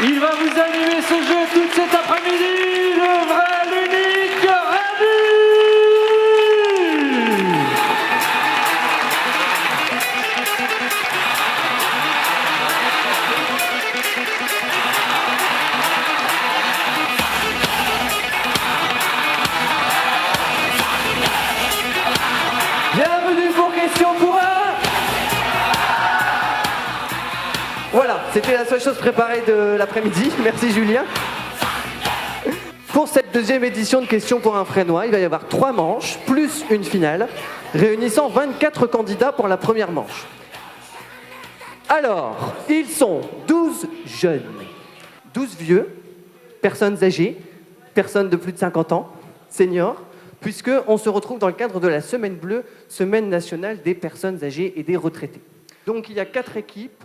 Il va vous animer ce jeu toute cet après-midi, le vrai, l'unique Radu. Bienvenue pour Question pour un. Voilà, c'était la seule chose préparée de l'après-midi. Merci Julien. Pour cette deuxième édition de Questions pour un Fresnois, il va y avoir 3 manches, plus une finale, réunissant 24 candidats pour la première manche. Alors, ils sont 12 jeunes, 12 vieux, personnes âgées, personnes de plus de 50 ans, seniors, puisqu'on se retrouve dans le cadre de la Semaine Bleue, Semaine nationale des personnes âgées et des retraités. Donc il y a 4 équipes.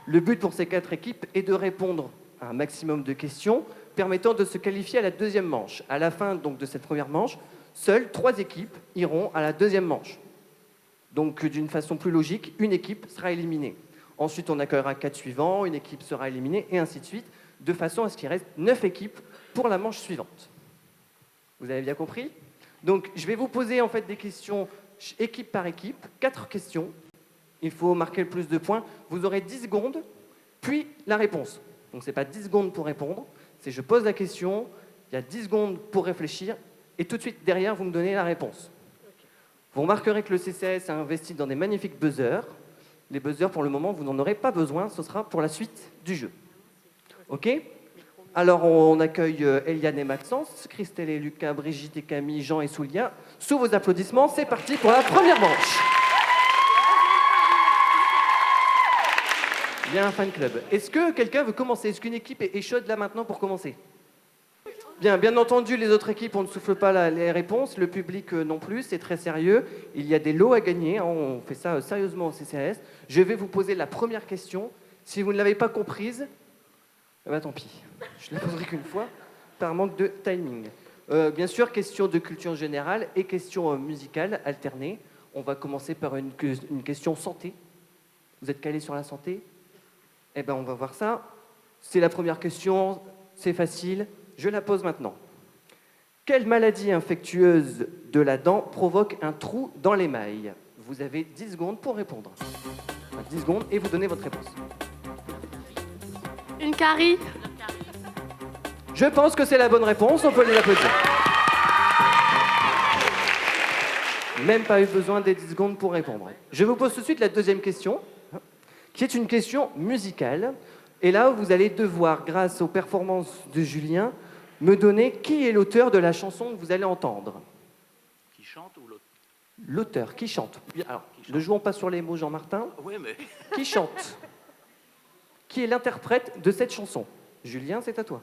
Le but pour ces 4 équipes est de répondre à un maximum de questions permettant de se qualifier à la deuxième manche. À la fin donc, de cette première manche, seules 3 équipes iront à la deuxième manche. Donc d'une façon plus logique, une équipe sera éliminée. Ensuite, on accueillera 4 suivants, une équipe sera éliminée, et ainsi de suite, de façon à ce qu'il reste 9 équipes pour la manche suivante. Vous avez bien compris? Donc je vais vous poser en fait des questions équipe par équipe, 4 questions. Il faut marquer le plus de points. Vous aurez 10 secondes, puis la réponse. Donc ce n'est pas 10 secondes pour répondre, c'est je pose la question, il y a 10 secondes pour réfléchir, et tout de suite derrière, vous me donnez la réponse. Vous remarquerez que le CCAS a investi dans des magnifiques buzzers. Les buzzers, pour le moment, vous n'en aurez pas besoin, ce sera pour la suite du jeu. OK? Alors on accueille Eliane et Maxence, Christelle et Lucas, Brigitte et Camille, Jean et Soulia. Sous vos applaudissements, c'est parti pour la première manche. Il y a un fan club. Est-ce que quelqu'un veut commencer? Est-ce qu'une équipe est chaude là maintenant pour commencer? Bien entendu, les autres équipes, on ne souffle pas les réponses. Le public non plus, c'est très sérieux. Il y a des lots à gagner. On fait ça sérieusement au CCAS. Je vais vous poser la première question. Si vous ne l'avez pas comprise, eh ben, tant pis. Je ne la poserai qu'une fois, par manque de timing. Bien sûr, question de culture générale et question musicale alternées. On va commencer par une question santé. Vous êtes calé sur la santé? Eh bien, on va voir ça. C'est la première question, c'est facile. Je la pose maintenant. Quelle maladie infectieuse de la dent provoque un trou dans l'émail? Vous avez 10 secondes pour répondre. 10 secondes et vous donnez votre réponse. Une carie. Je pense que c'est la bonne réponse, on peut les applaudir. Même pas eu besoin des 10 secondes pour répondre. Je vous pose tout de suite la deuxième question, qui est une question musicale. Et là, vous allez devoir, grâce aux performances de Julien, me donner qui est l'auteur de la chanson que vous allez entendre. Qui chante ou l'autre? L'auteur, qui chante. Alors, ne jouons pas sur les mots, Jean-Martin. Oui, mais... Qui chante? Qui est l'interprète de cette chanson? Julien, c'est à toi.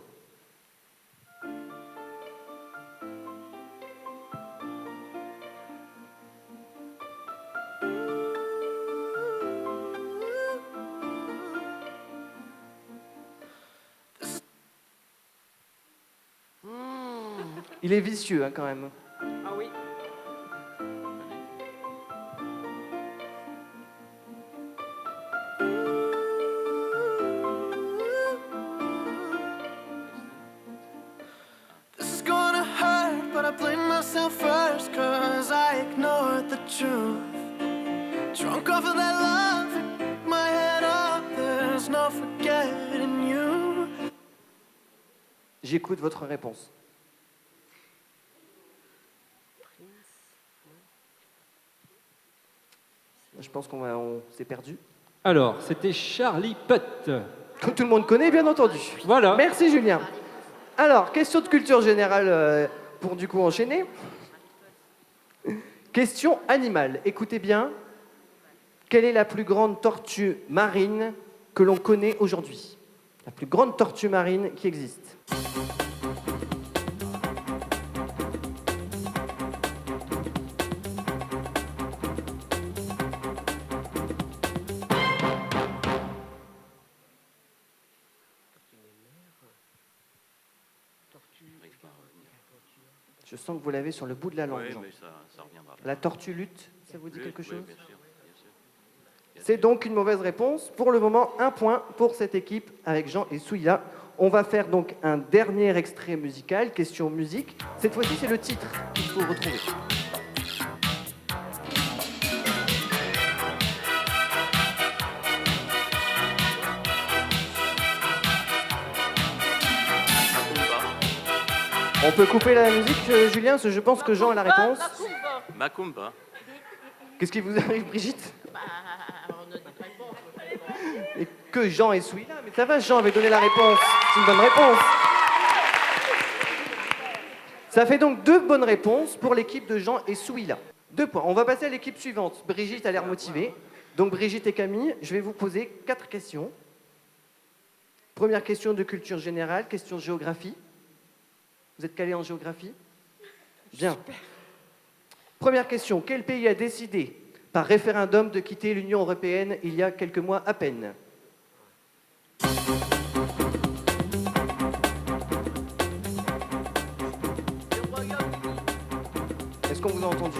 Il est vicieux hein, quand même. Ah oui. This is gonna hurt, but I blame myself first, 'cause I ignored the truth. Drunk off of that love, my head up, there's no forgetting you. J'écoute votre réponse. Je pense qu'on s'est perdu. Alors, c'était Charlie Puth. Que tout le monde connaît, bien entendu. Voilà. Merci, Julien. Alors, question de culture générale pour du coup enchaîner. Question animale. Écoutez bien. Quelle est la plus grande tortue marine que l'on connaît aujourd'hui? La plus grande tortue marine qui existe. Je sens que vous l'avez sur le bout de la langue. Oui, Jean. mais ça reviendra. La tortue lutte, ça vous dit quelque chose? Bien sûr, bien sûr. C'est donc une mauvaise réponse. Pour le moment, 1 point pour cette équipe avec Jean et Souilla. On va faire donc un dernier extrait musical, question musique. Cette fois-ci, c'est le titre qu'il faut retrouver. On peut couper la musique, Julien, parce que je pense que Jean a la réponse. Macumba. Qu'est-ce qui vous arrive, Brigitte? On a des réponses. Et que Jean et Souilla, mais ça va, Jean avait donné la réponse. C'est une bonne réponse. Ça fait donc 2 bonnes réponses pour l'équipe de Jean et Souilla. 2 points. On va passer à l'équipe suivante. Brigitte a l'air motivée. Donc Brigitte et Camille, je vais vous poser 4 questions. Première question de culture générale, question de géographie. Vous êtes calé en géographie? Bien. Première question. Quel pays a décidé par référendum de quitter l'Union européenne il y a quelques mois à peine? Est-ce qu'on vous a entendu?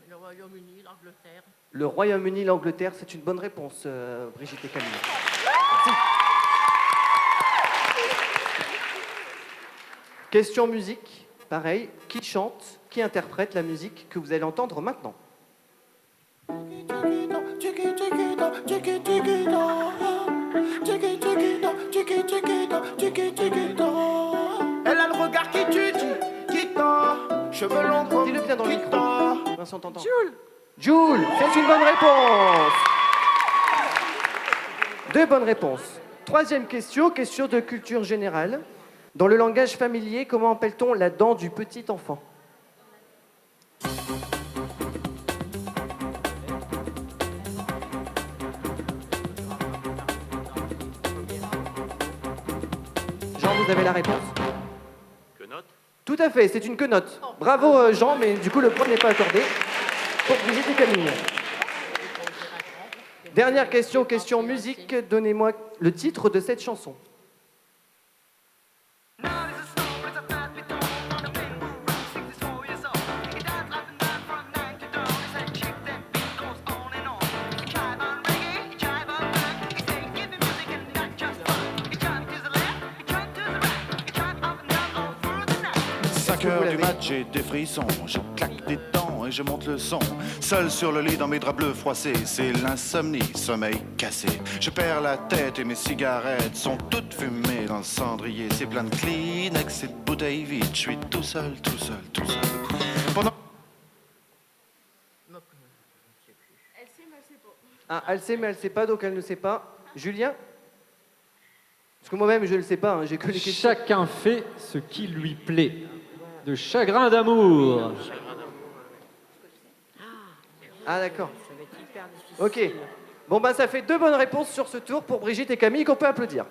Le Royaume-Uni, l'Angleterre. Le Royaume-Uni, l'Angleterre, c'est une bonne réponse, Brigitte et Camille. Merci. Question musique, pareil. Qui chante, qui interprète la musique que vous allez entendre maintenant? Elle a le regard qui tue, qui tord, cheveux longs comme Dis-le bien dans le qui micro. tord. Vincent t'entend. Jules, c'est une bonne réponse. 2 bonnes réponses. 3e question, question de culture générale. Dans le langage familier, comment appelle-t-on la dent du petit enfant? Jean, vous avez la réponse? Quenotte. Tout à fait, c'est une quenotte. Bravo Jean, mais du coup le point n'est pas accordé pour Brigitte et Camille. Dernière question, question musique. Donnez-moi le titre de cette chanson. Du match, j'ai des frissons, je claque des dents et je monte le son. Seul sur le lit dans mes draps bleus froissés, c'est l'insomnie, sommeil cassé. Je perds la tête et mes cigarettes sont toutes fumées dans le cendrier. C'est plein de Kleenex et de bouteilles vides, je suis tout seul, tout seul, tout seul. Pendant... Ah, elle sait mais elle sait pas, donc elle ne sait pas. Julien? Parce que moi-même je ne le sais pas, hein, j'ai que les questions. Chacun fait ce qui lui plaît. De chagrin d'amour. Ah d'accord. Ok. Bon bah ça fait 2 bonnes réponses sur ce tour pour Brigitte et Camille qu'on peut applaudir.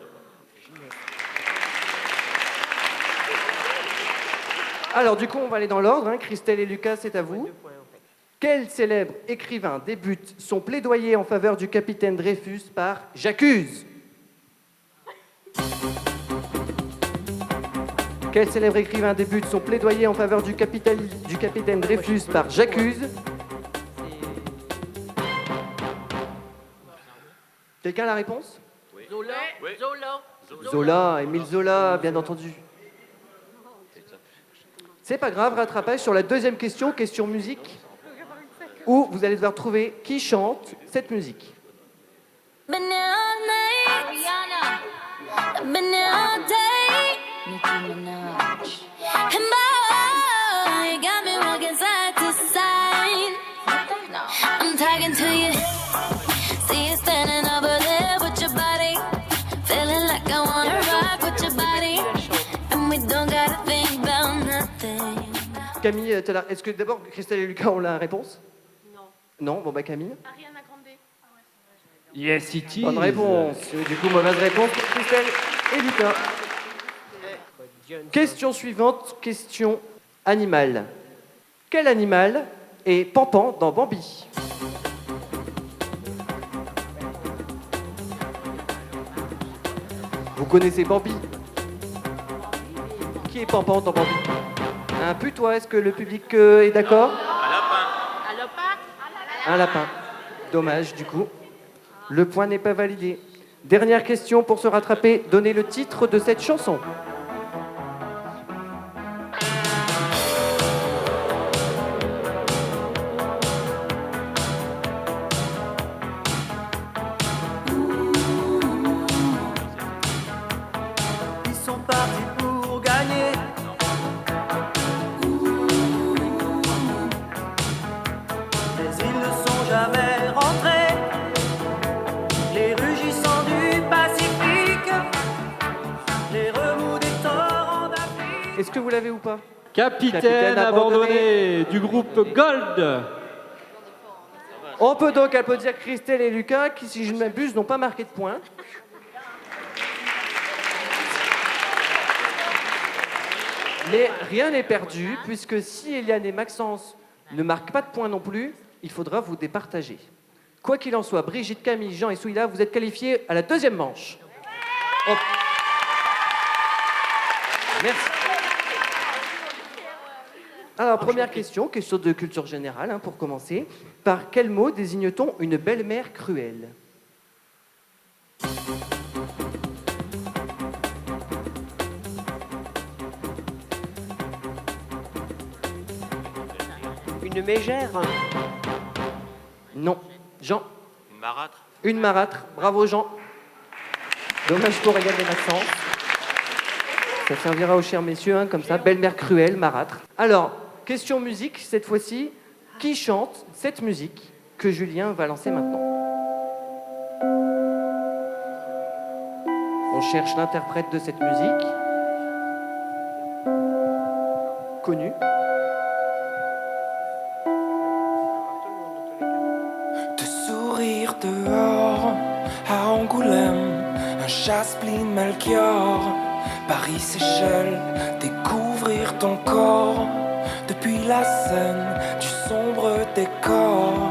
Alors du coup on va aller dans l'ordre, hein. Christelle et Lucas, c'est à vous. Quel célèbre écrivain débute son plaidoyer en faveur du capitaine Dreyfus par « J'accuse » ? Quel célèbre écrivain débute son plaidoyer en faveur du capitaine Dreyfus par « J'accuse » ? Quelqu'un a la réponse ? Zola. Oui. Zola. Zola, Émile Zola, bien entendu. C'est pas grave, rattrapage sur la 2e question, question musique, où vous allez devoir trouver qui chante cette musique. Camille, est-ce que d'abord Christelle et Lucas ont la réponse? Non. Non, bon bah Camille. Ariana Grande. Yes, it is. Bonne réponse. Du coup, mauvaise réponse pour Christelle et Lucas. Question suivante, question animale. Quel animal est Pampan dans Bambi? Vous connaissez Bambi? Qui est Pampan dans Bambi? Un putois, est-ce que le public est d'accord? Un lapin. Un lapin. Un lapin. Dommage, du coup. Le point n'est pas validé. Dernière question pour se rattraper. Donnez le titre de cette chanson. Ils sont partis pour gagner. Mais ils ne sont jamais rentrés. Les rugissants du Pacifique, les remous des torrents d'Afrique. Est-ce que vous l'avez ou pas? Capitaine abandonné du groupe Gold. On peut donc applaudir Christelle et Lucas qui, si je ne m'abuse, n'ont pas marqué de points. Mais rien n'est perdu, puisque si Eliane et Maxence ne marquent pas de points non plus, il faudra vous départager. Quoi qu'il en soit, Brigitte, Camille, Jean et Souila, vous êtes qualifiés à la deuxième manche. Oh. Merci. Alors, première question de culture générale, pour commencer. Par quel mot désigne-t-on une belle-mère cruelle? Une mégère. Non. Jean? Une marâtre. Une marâtre. Bravo, Jean. Dommage pour Eliane et Maxence. Ça servira aux chers messieurs, comme ça. Belle-mère cruelle, marâtre. Alors, question musique, cette fois-ci. Qui chante cette musique que Julien va lancer maintenant? On cherche l'interprète de cette musique. Connu. De sourire dehors, à Angoulême, un chasse-pline Melchior, Paris, Seychelles, découvrir ton corps, depuis la scène du sombre décor,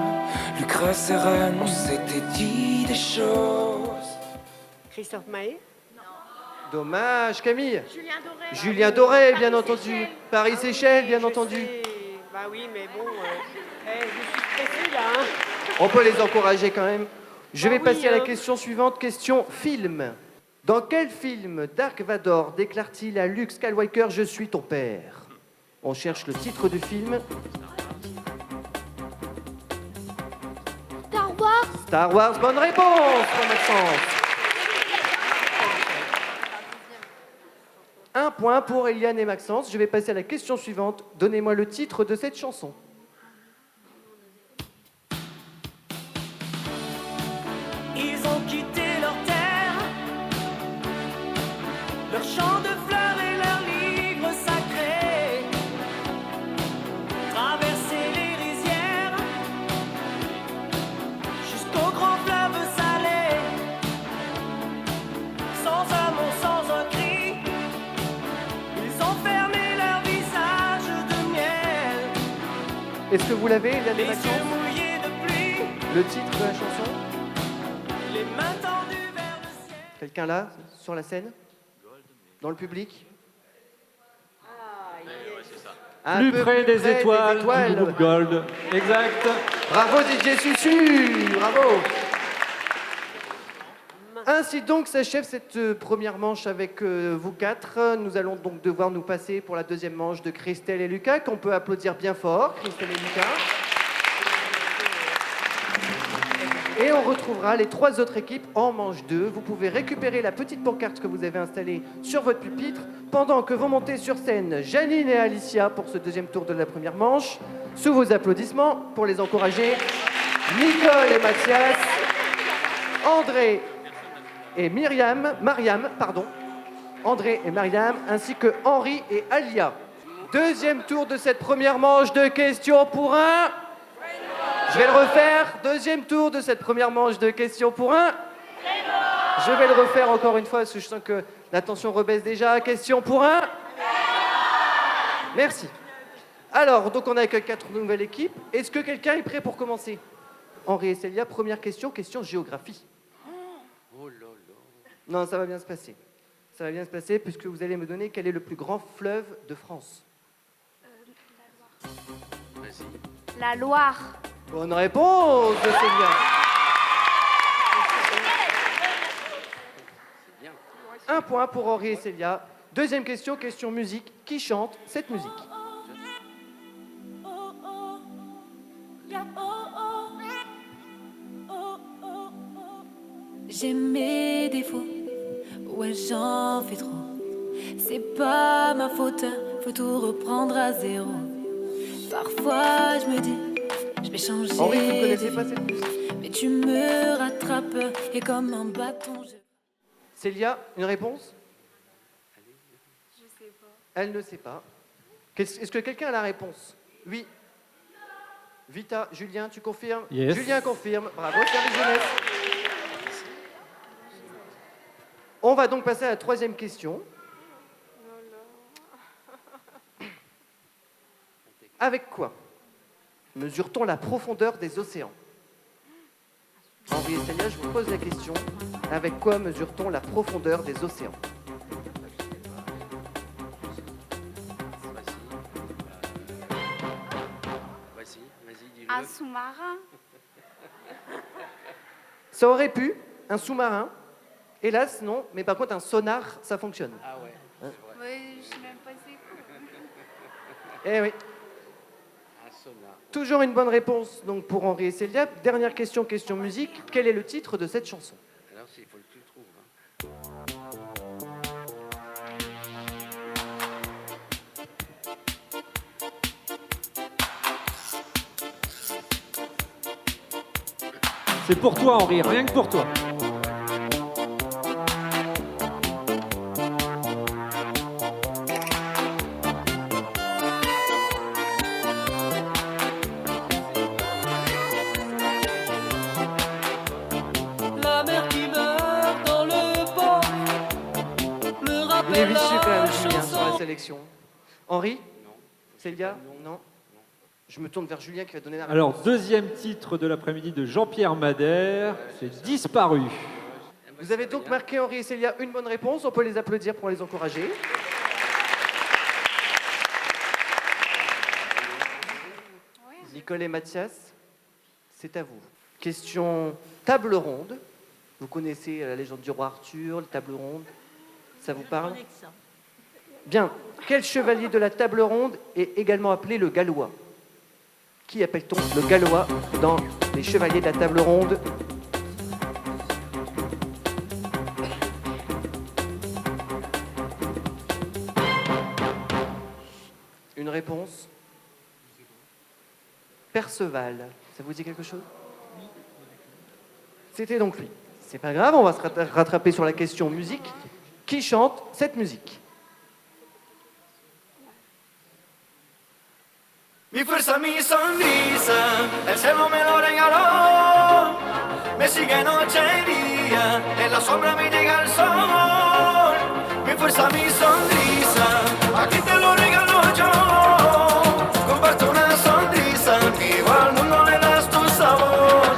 Lucrèce et Rennes, on s'était dit des choses. Christophe Maé. Dommage, Camille. Julien Doré. Julien Doré, bien Paris entendu. Seychelles. Paris-Seychelles, bien Je entendu. sais. Bah oui, mais bon, je suis stressée là. Hein. On peut les encourager quand même. Je vais oui, passer à la hein. question suivante, question film. Dans quel film Dark Vador déclare-t-il à Luke Skywalker « Je suis ton père » On cherche le titre du film. Star Wars. Star Wars, bonne réponse pour Maxence. Un point pour Eliane et Maxence. Je vais passer à la question suivante. Donnez-moi le titre de cette chanson. Ils ont quitté leur terre, leur champ de fleurs et leurs livres sacrés, traversé les rizières, jusqu'au grand fleuve salé, sans un mot, sans un cri, ils ont fermé leur visage de miel, Est-ce que vous l'avez, Eliane les et yeux Maxence? mouillés de pluie, Le titre de la chanson? les mains tendues vers le ciel. Quelqu'un là, sur la scène? Dans le public? Un Plus peu près des étoiles, étoiles. du groupe Gold. Exact. Bravo DJ Susu, bravo. Ainsi donc s'achève cette première manche avec vous quatre. Nous allons donc devoir nous passer pour la deuxième manche de Christelle et Lucas, qu'on peut applaudir bien fort, Christelle et Lucas. Et on retrouvera les trois autres équipes en manche 2. Vous pouvez récupérer la petite pancarte que vous avez installée sur votre pupitre pendant que vont monter sur scène Janine et Alicia pour ce deuxième tour de la première manche. Sous vos applaudissements, pour les encourager, Nicole et Mathias, André et Mariam, André et Mariam, ainsi que Henri et Alia. Deuxième tour de cette première manche de questions pour un... Je vais le refaire. Deuxième tour de cette première manche de questions pour un... Je vais le refaire encore une fois parce que je sens que la tension rebaisse déjà. Question pour un... Merci. Alors, donc on a que 4 nouvelles équipes. Est-ce que quelqu'un est prêt pour commencer? Henri et Célia, première question, question géographie. Oh là là. Non, ça va bien se passer. Ça va bien se passer puisque vous allez me donner quel est le plus grand fleuve de France. Vas-y. La Loire. Bonne réponse de Célia. Un point pour Henri et Célia. Deuxième question, question musique. Qui chante cette musique? J'ai mes défauts, ouais j'en fais trop. C'est pas ma faute, faut tout reprendre à zéro. Parfois je me dis, je vais changer Henri, vous ne de connaissez vie. pas cette musique? Mais tu me rattrapes et comme un bâton je... Célia, une réponse? Je sais pas. Elle ne sait pas. Est-ce que quelqu'un a la réponse? Oui. Vita, Julien, tu confirmes? Yes. Julien confirme. Bravo, service jeunesse. On va donc passer à la troisième question. Avec quoi mesure-t-on la profondeur des océans? Henri et Célia, je vous pose la question. Avec quoi mesure-t-on la profondeur des océans? Vas-y, dis-le. Un sous-marin. Ça aurait pu, un sous-marin. Hélas, non, mais par contre, un sonar, ça fonctionne. Ah ouais. Ouais, je sais même pas c'est quoi. Eh oui. Un sonar. Toujours une bonne réponse donc pour Henri et Célia. Dernière question, question musique. Quel est le titre de cette chanson? Alors, il faut que tu le trouves. Hein. C'est pour toi, Henri, rien que pour toi. La mer qui meurt dans le port me Il est rappelle vicieux quand même, la Julien, sur la chanson. sélection. Henri? Célia? Non. Je me tourne vers Julien qui va donner la réponse. Alors, deuxième titre de l'après-midi de Jean-Pierre Madère, c'est Disparu. Vous avez donc marqué, Henri et Célia, une bonne réponse. On peut les applaudir pour les encourager. Nicole et Mathias, c'est à vous. Question table ronde. Vous connaissez la légende du roi Arthur, les tables rondes. Ça vous parle? Bien. Quel chevalier de la table ronde est également appelé le Gallois? Qui appelle-t-on le Gallois dans les chevaliers de la table ronde? Une réponse? Perceval. Ça vous dit quelque chose? C'était donc lui. C'est pas grave, on va se rattraper sur la question musique. Qui chante cette musique? Mi fuerza, mi sonrisa, el cielo me lo regaló. Me sigue noche y día, en la sombra me llega el sol. Mi fuerza, mi sonrisa, aquí te lo regalo yo. Comparto una sonrisa, vivo al mundo le das tu sabor.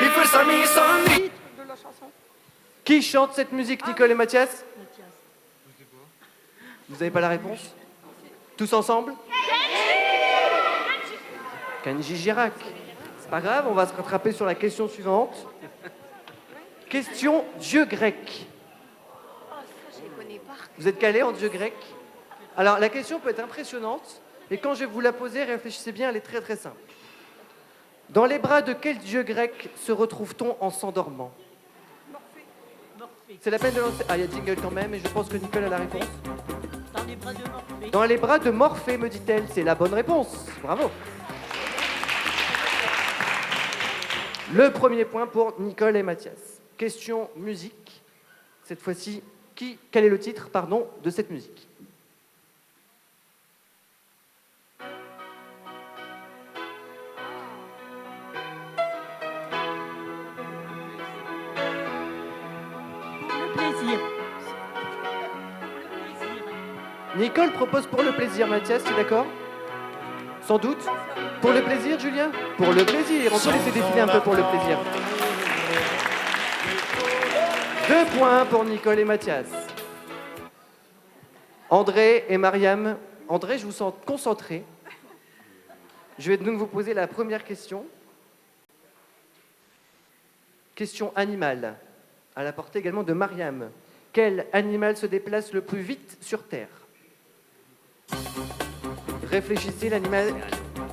Mi fuerza, mi sonrisa. De la chanson. Qui chante cette musique, Nicole et Mathias? Vous n'avez pas la réponse? Tous ensemble? Kenji Girac. C'est pas grave, on va se rattraper sur la question suivante. Question dieu grec. Oh, ça, je les connais par cœur. Vous êtes calé en dieu grec? Alors, la question peut être impressionnante, et quand je vais vous la poser, réfléchissez bien, elle est très très simple. Dans les bras de quel dieu grec se retrouve-t-on en s'endormant? C'est la peine de lancer... Ah, il y a jingle quand même, et je pense que Nicole a la réponse. Dans les bras de Morphée. Dans les bras de Morphée, me dit-elle. C'est la bonne réponse. Bravo. Le premier point pour Nicole et Mathias. Question musique. Cette fois-ci, quel est le titre, pardon, de cette musique? Pour le plaisir. Nicole propose pour le plaisir, Mathias, tu es d'accord? Sans doute. Pour le plaisir, Julien? Pour le plaisir. On peut laisser défiler un peu pour le plaisir. 2 points pour Nicole et Mathias. André et Mariam. André, je vous sens concentré. Je vais donc vous poser la première question. Question animale, à la portée également de Mariam. Quel animal se déplace le plus vite sur Terre? Réfléchissez, l'animal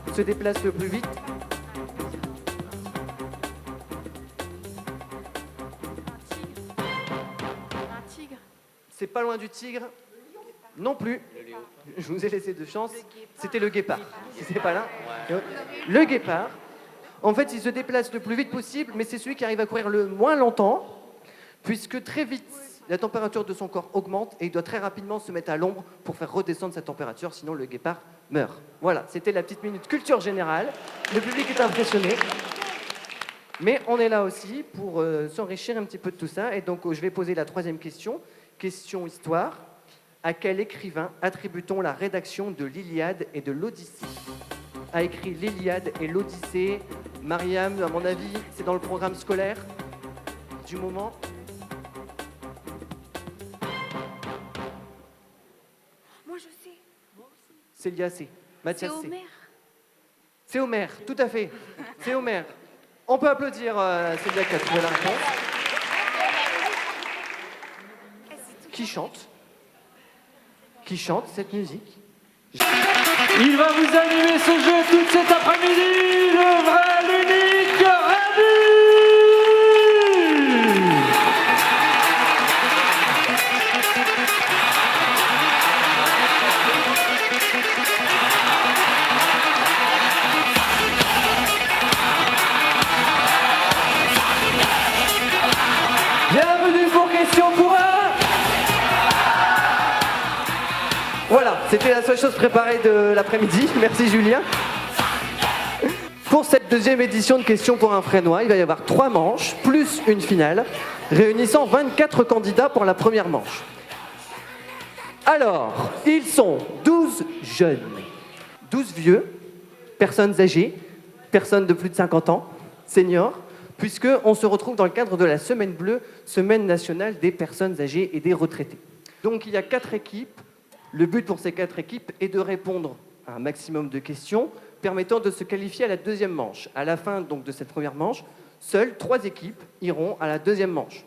qui se déplace le plus vite. Un tigre. C'est pas loin du tigre. Non plus. Je vous ai laissé deux chances. C'était le guépard. C'est pas là. Le guépard. En fait, il se déplace le plus vite possible, mais c'est celui qui arrive à courir le moins longtemps, puisque très vite, la température de son corps augmente et il doit très rapidement se mettre à l'ombre pour faire redescendre sa température, sinon le guépard meurt. Voilà, c'était la petite minute culture générale. Le public est impressionné. Mais on est là aussi pour s'enrichir un petit peu de tout ça. Et donc, je vais poser la troisième question. Question histoire. À quel écrivain attribue-t-on la rédaction de l'Iliade et de l'Odyssée? A écrit l'Iliade et l'Odyssée. Mariam, à mon avis, c'est dans le programme scolaire du moment. Moi, je sais. Célia, c'est. C'est Mathias, c'est. Homère. C'est Homère, tout à fait. C'est Homère. On peut applaudir Célia qui a trouvé la réponse. Qui chante cette musique? Il va vous animer ce jeu toute cet après-midi, le vrai, l'unique Radu. Bienvenue pour Question pour un. Voilà, c'était la seule chose préparée de l'après-midi. Merci Julien. Pour cette deuxième édition de Questions pour un Fresnois, il va y avoir 3 manches, plus une finale, réunissant 24 candidats pour la première manche. Alors, ils sont 12 jeunes, 12 vieux, personnes âgées, personnes de plus de 50 ans, seniors, puisqu'on se retrouve dans le cadre de la Semaine Bleue, Semaine nationale des personnes âgées et des retraités. Donc il y a 4 équipes. Le but pour ces 4 équipes est de répondre à un maximum de questions permettant de se qualifier à la deuxième manche. À la fin donc, de cette première manche, seules 3 équipes iront à la deuxième manche.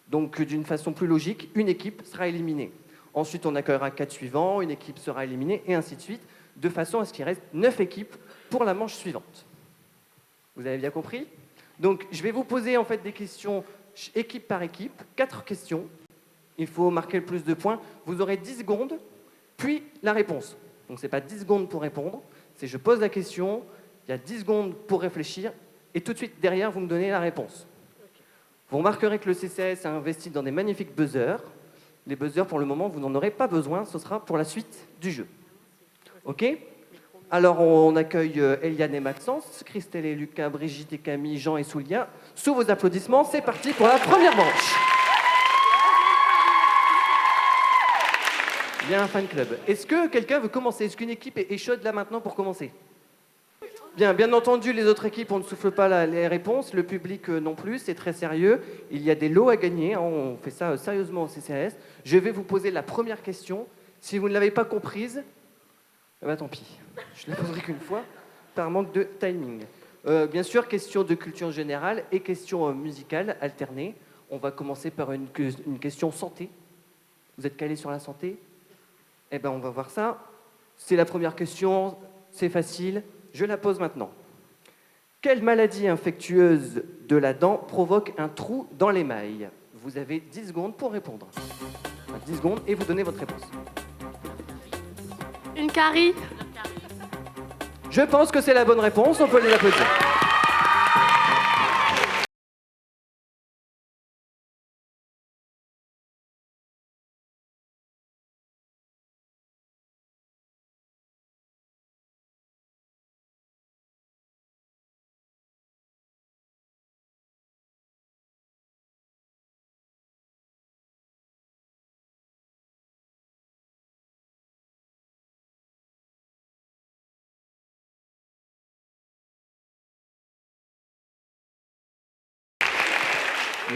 Donc d'une façon plus logique, une équipe sera éliminée. Ensuite, on accueillera 4 suivants, une équipe sera éliminée, et ainsi de suite, de façon à ce qu'il reste 9 équipes pour la manche suivante. Vous avez bien compris? Donc je vais vous poser en fait des questions équipe par équipe, 4 questions. Il faut marquer le plus de points. Vous aurez 10 secondes, puis la réponse. Donc ce n'est pas 10 secondes pour répondre, c'est je pose la question, il y a 10 secondes pour réfléchir, et tout de suite derrière, vous me donnez la réponse. Vous remarquerez que le CCAS a investi dans des magnifiques buzzers. Les buzzers, pour le moment, vous n'en aurez pas besoin, ce sera pour la suite du jeu. OK? Alors on accueille Eliane et Maxence, Christelle et Lucas, Brigitte et Camille, Jean et Soulia. Sous vos applaudissements, c'est parti pour la première manche. Il y a un fan club. Est-ce que quelqu'un veut commencer? Est-ce qu'une équipe est chaude là maintenant pour commencer? Bien entendu, les autres équipes, on ne souffle pas les réponses. Le public non plus, c'est très sérieux. Il y a des lots à gagner. On fait ça sérieusement au CCAS. Je vais vous poser la première question. Si vous ne l'avez pas comprise, eh ben, tant pis. Je ne la poserai qu'une fois, par manque de timing. Bien sûr, question de culture générale et question musicale alternée. On va commencer par une question santé. Vous êtes calés sur la santé? Eh bien, on va voir ça. C'est la première question, c'est facile. Je la pose maintenant. Quelle maladie infectieuse de la dent provoque un trou dans l'émail? Vous avez 10 secondes pour répondre. 10 secondes et vous donnez votre réponse. Une carie. Je pense que c'est la bonne réponse, on peut les applaudir.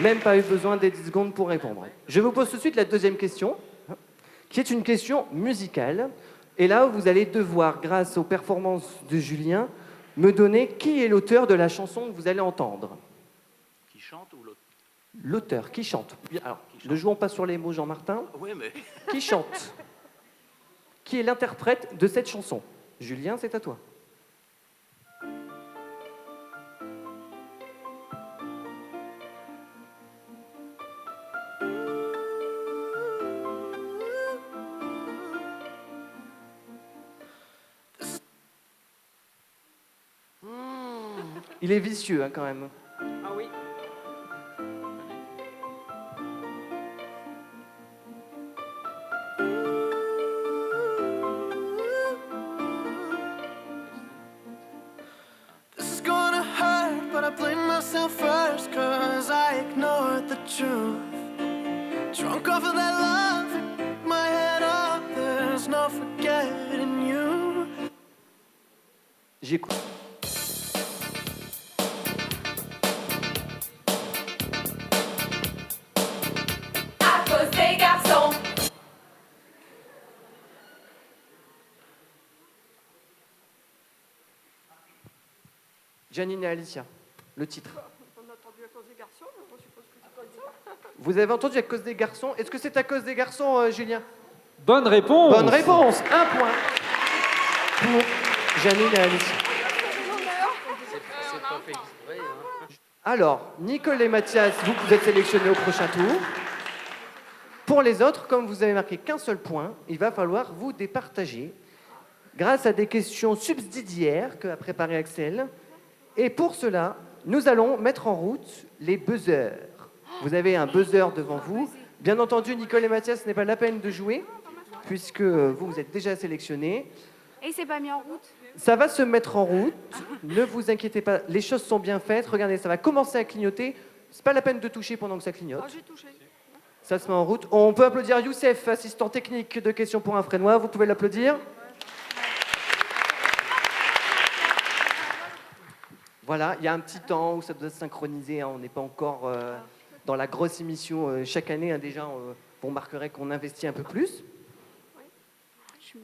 Même pas eu besoin des 10 secondes pour répondre. Je vous pose tout de suite la deuxième question, qui est une question musicale. Et là, vous allez devoir, grâce aux performances de Julien, me donner qui est l'auteur de la chanson que vous allez entendre. Qui chante ou l'autre? L'auteur, qui chante. Alors, ne jouons pas sur les mots, Jean-Martin. Oui, mais. Qui chante? Qui est l'interprète de cette chanson? Julien, c'est à toi. Il est vicieux, hein, quand même. Ah oui. This is gonna hurt, but I blame myself first, cause I ignored the truth. Drunk off of that love, my head up, there's no forgetting you. J'écoute. À cause des garçons. Janine et Alicia, le titre. On a entendu à cause des garçons, mais on suppose que c'est pas ça. Vous avez entendu à cause des garçons. Est-ce que c'est à cause des garçons, Julien? Bonne réponse. Bonne réponse. 1 point pour Janine et Alicia. C'est pas fait exprès, hein. Alors, Nicole et Mathias, vous êtes sélectionnés au prochain tour. Pour les autres, comme vous avez marqué qu'un seul point, il va falloir vous départager grâce à des questions subsidiaires que a préparé Axel. Et pour cela, nous allons mettre en route les buzzers. Vous avez un buzzer devant vous. Bien entendu, Nicole et Mathias, ce n'est pas la peine de jouer, puisque vous êtes déjà sélectionnés. Et c'est pas mis en route. Ça va se mettre en route. Ne vous inquiétez pas, les choses sont bien faites. Regardez, ça va commencer à clignoter. C'est pas la peine de toucher pendant que ça clignote. Oh, j'ai touché. Ça se met en route. On peut applaudir Youssef, assistant technique de Questions pour un Frénois. Vous pouvez l'applaudir. Voilà, il y a un petit temps où ça doit se synchroniser. Hein. On n'est pas encore dans la grosse émission chaque année. Hein. Déjà, vous remarquerez qu'on investit un peu plus.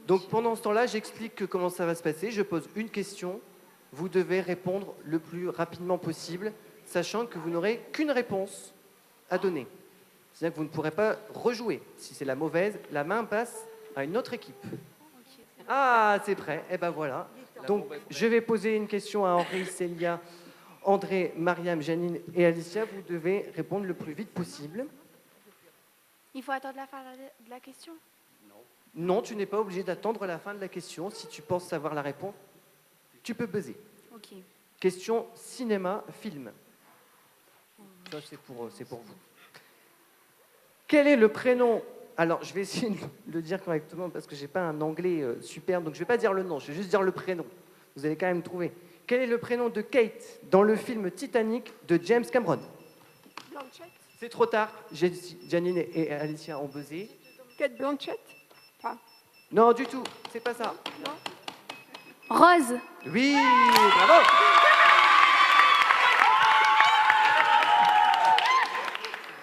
Donc pendant ce temps-là, j'explique comment ça va se passer. Je pose une question. Vous devez répondre le plus rapidement possible, sachant que vous n'aurez qu'une réponse à donner. C'est-à-dire que vous ne pourrez pas rejouer. Si c'est la mauvaise, la main passe à une autre équipe. Ah, c'est prêt. Eh ben voilà. Donc, je vais poser une question à Henri, Célia, André, Mariam, Janine et Alicia. Vous devez répondre le plus vite possible. Il faut attendre la fin de la question. Non, tu n'es pas obligé d'attendre la fin de la question. Si tu penses savoir la réponse, tu peux buzzer. Ok. Question cinéma, film. Ça, c'est pour vous. Quel est le prénom? Alors, je vais essayer de le dire correctement parce que je n'ai pas un anglais super, donc je ne vais pas dire le nom, je vais juste dire le prénom. Vous allez quand même trouver. Quel est le prénom de Kate dans le film Titanic de James Cameron? Blanchett. C'est trop tard. Janine et Alicia ont buzzé. Kate Blanchett. Enfin, Non, du tout. C'est pas ça. Rose. Oui, bravo.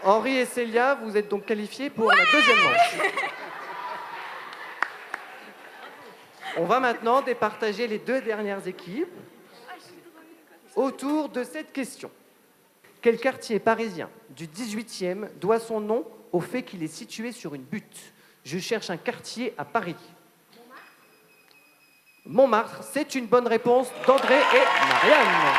Henri et Célia, vous êtes donc qualifiés pour la deuxième manche. On va maintenant départager les deux dernières équipes autour de cette question. Quel quartier parisien du 18e doit son nom au fait qu'il est situé sur une butte? Je cherche un quartier à Paris. Montmartre, c'est une bonne réponse d'André et Marianne.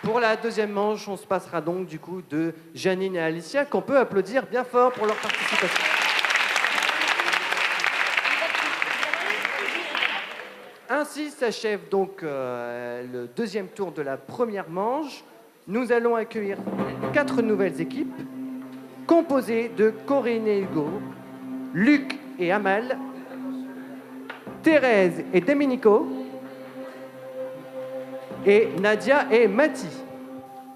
Pour la deuxième manche, on se passera donc du coup de Janine et Alicia, qu'on peut applaudir bien fort pour leur participation. Ainsi s'achève donc le deuxième tour de la première manche. Nous allons accueillir 4 nouvelles équipes, composées de Corinne et Hugo, Luc et Amal, Thérèse et Domenico, et Nadia et Mathie.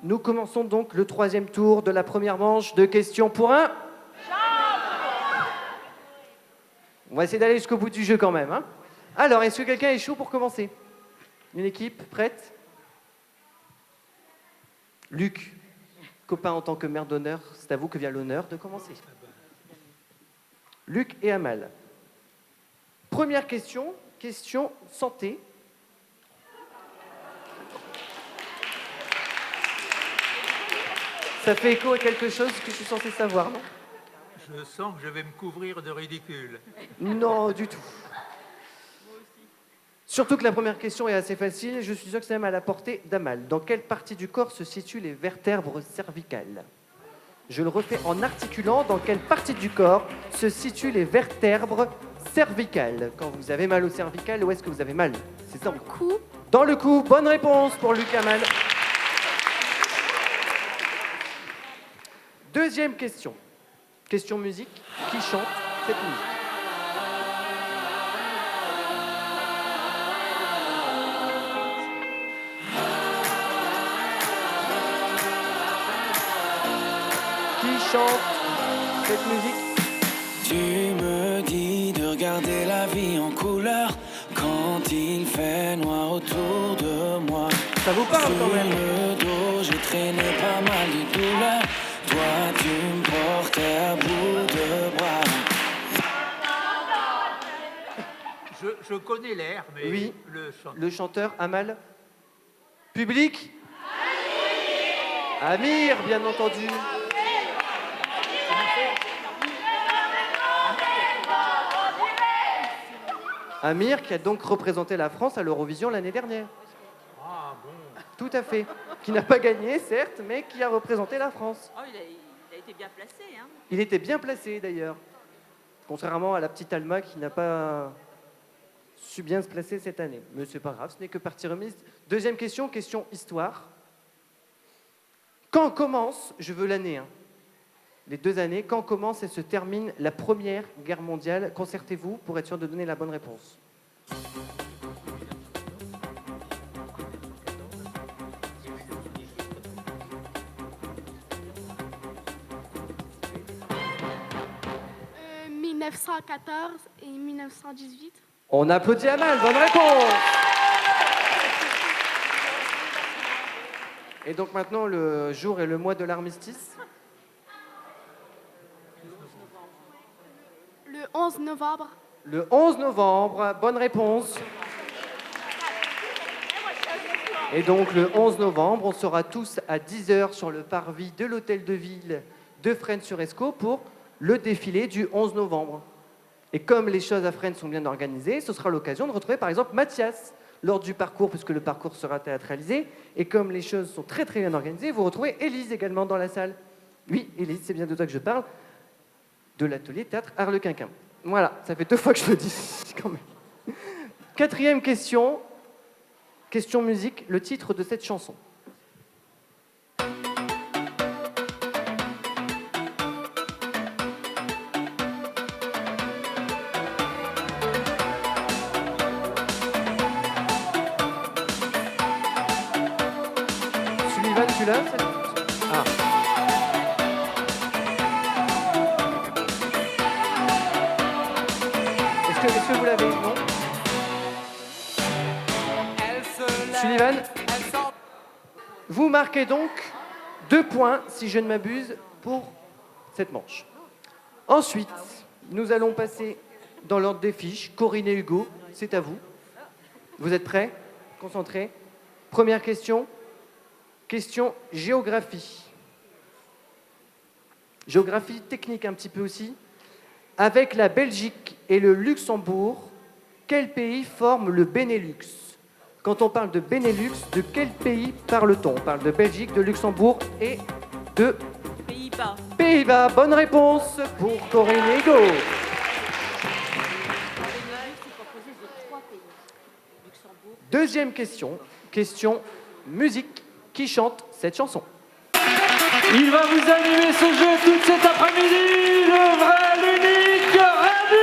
Nous commençons donc le troisième tour de la première manche de questions pour un. On va essayer d'aller jusqu'au bout du jeu quand même. Hein. Alors, est-ce que quelqu'un est chaud pour commencer? Une équipe prête? Luc, copain en tant que maire d'honneur, c'est à vous que vient l'honneur de commencer. Luc et Amal. Première question, question santé. Ça fait écho à quelque chose que je suis censé savoir, non? Je sens que je vais me couvrir de ridicule. Non, du tout. Surtout que la première question est assez facile, je suis sûr que c'est même à la portée d'Amal. Dans quelle partie du corps se situent les vertèbres cervicales? Je le refais en articulant. Dans quelle partie du corps se situent les vertèbres cervicales? Quand vous avez mal au cervical, où est-ce que vous avez mal? C'est ça. Dans le cou. Dans le cou. Bonne réponse pour Luc Amal. Deuxième question. Question musique. Qui chante cette musique? Qui chante cette musique? Tu me dis de regarder la vie en couleur quand il fait noir autour de moi. Ça vous parle quand même? Sur le dos, j'ai traîné pas mal de douleurs. Toi, tu me portais à bout de bras. Je connais l'air, mais Oui. le chant. Le chanteur Amal. Public? Amir, bien entendu. Amir qui a donc représenté la France à l'Eurovision l'année dernière. Ah bon. Tout à fait. Qui n'a pas gagné, certes, mais qui a représenté la France. Oh, il a été bien placé, hein. Il était bien placé d'ailleurs. Contrairement à la petite Alma qui n'a pas su bien se placer cette année. Mais c'est pas grave, ce n'est que partie remise. Deuxième question, question histoire. Quand commence, je veux l'année, hein, les 2 années, quand commence et se termine la Première Guerre mondiale? Concertez-vous pour être sûr de donner la bonne réponse. Euh, 1914 et 1918. On applaudit Amal, bonne réponse. Et donc maintenant, le jour et le mois de l'armistice? Le 11 novembre. Le 11 novembre, bonne réponse. Et donc le 11 novembre, on sera tous à 10h sur le parvis de l'hôtel de ville de Fresnes-sur-Escaut pour le défilé du 11 novembre. Et comme les choses à Fresnes sont bien organisées, ce sera l'occasion de retrouver par exemple Mathias lors du parcours, puisque le parcours sera théâtralisé. Et comme les choses sont très très bien organisées, vous retrouvez Élise également dans la salle. Oui, Élise, c'est bien de toi que je parle, de l'atelier théâtre Harlequinquin. Voilà, ça fait 2 fois que je le dis quand même. 4e question, question musique, le titre de cette chanson. Sullivan, tu l'as? Ah. Est-ce que vous l'avez? Non. Sullivan, vous marquez donc 2 points, si je ne m'abuse, pour cette manche. Ensuite, nous allons passer dans l'ordre des fiches. Corinne et Hugo, c'est à vous. Vous êtes prêts? Concentrés. Première question. Question géographie. Géographie technique un petit peu aussi. Avec la Belgique et le Luxembourg, quel pays forme le Benelux? Quand on parle de Benelux, de quel pays parle-t-on? On parle de Belgique, de Luxembourg et de Pays-Bas. Pays-Bas. Bonne réponse pour Corinne et Hugo. Deuxième question, question musique. Qui chante cette chanson? Il va vous animer ce jeu toute cet après-midi, le vrai, l'unique Radu.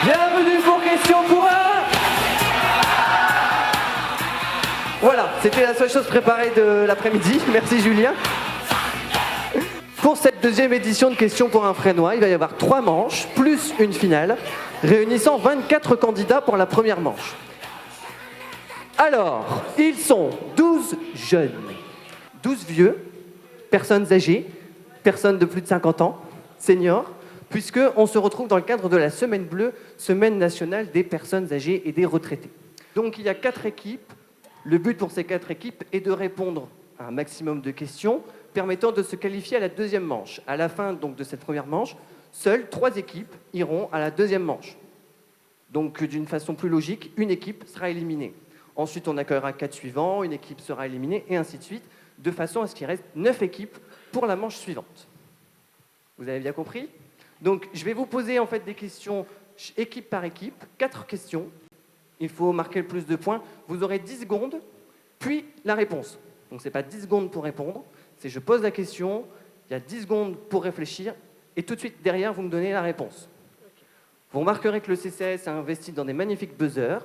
Bienvenue pour Question pour un. Voilà, c'était la seule chose préparée de l'après-midi. Merci Julien. Pour cette 2e édition de Questions pour un Fresnois, il va y avoir 3 manches, plus une finale, réunissant 24 candidats pour la première manche. Alors, ils sont 12 jeunes. 12 vieux, personnes âgées, personnes de plus de 50 ans, seniors, puisqu'on se retrouve dans le cadre de la Semaine Bleue, Semaine nationale des personnes âgées et des retraités. Donc il y a 4 équipes. Le but pour ces 4 équipes est de répondre à un maximum de questions permettant de se qualifier à la deuxième manche. À la fin donc, de cette première manche, seules 3 équipes iront à la deuxième manche. Donc d'une façon plus logique, une équipe sera éliminée. Ensuite, on accueillera 4 suivants, une équipe sera éliminée, et ainsi de suite, de façon à ce qu'il reste 9 équipes pour la manche suivante. Vous avez bien compris? Donc je vais vous poser en fait des questions équipe par équipe, 4 questions. Il faut marquer le plus de points. Vous aurez 10 secondes, puis la réponse. Donc ce n'est pas 10 secondes pour répondre, c'est je pose la question, il y a 10 secondes pour réfléchir, et tout de suite derrière, vous me donnez la réponse. Vous remarquerez que le CCAS a investi dans des magnifiques buzzers.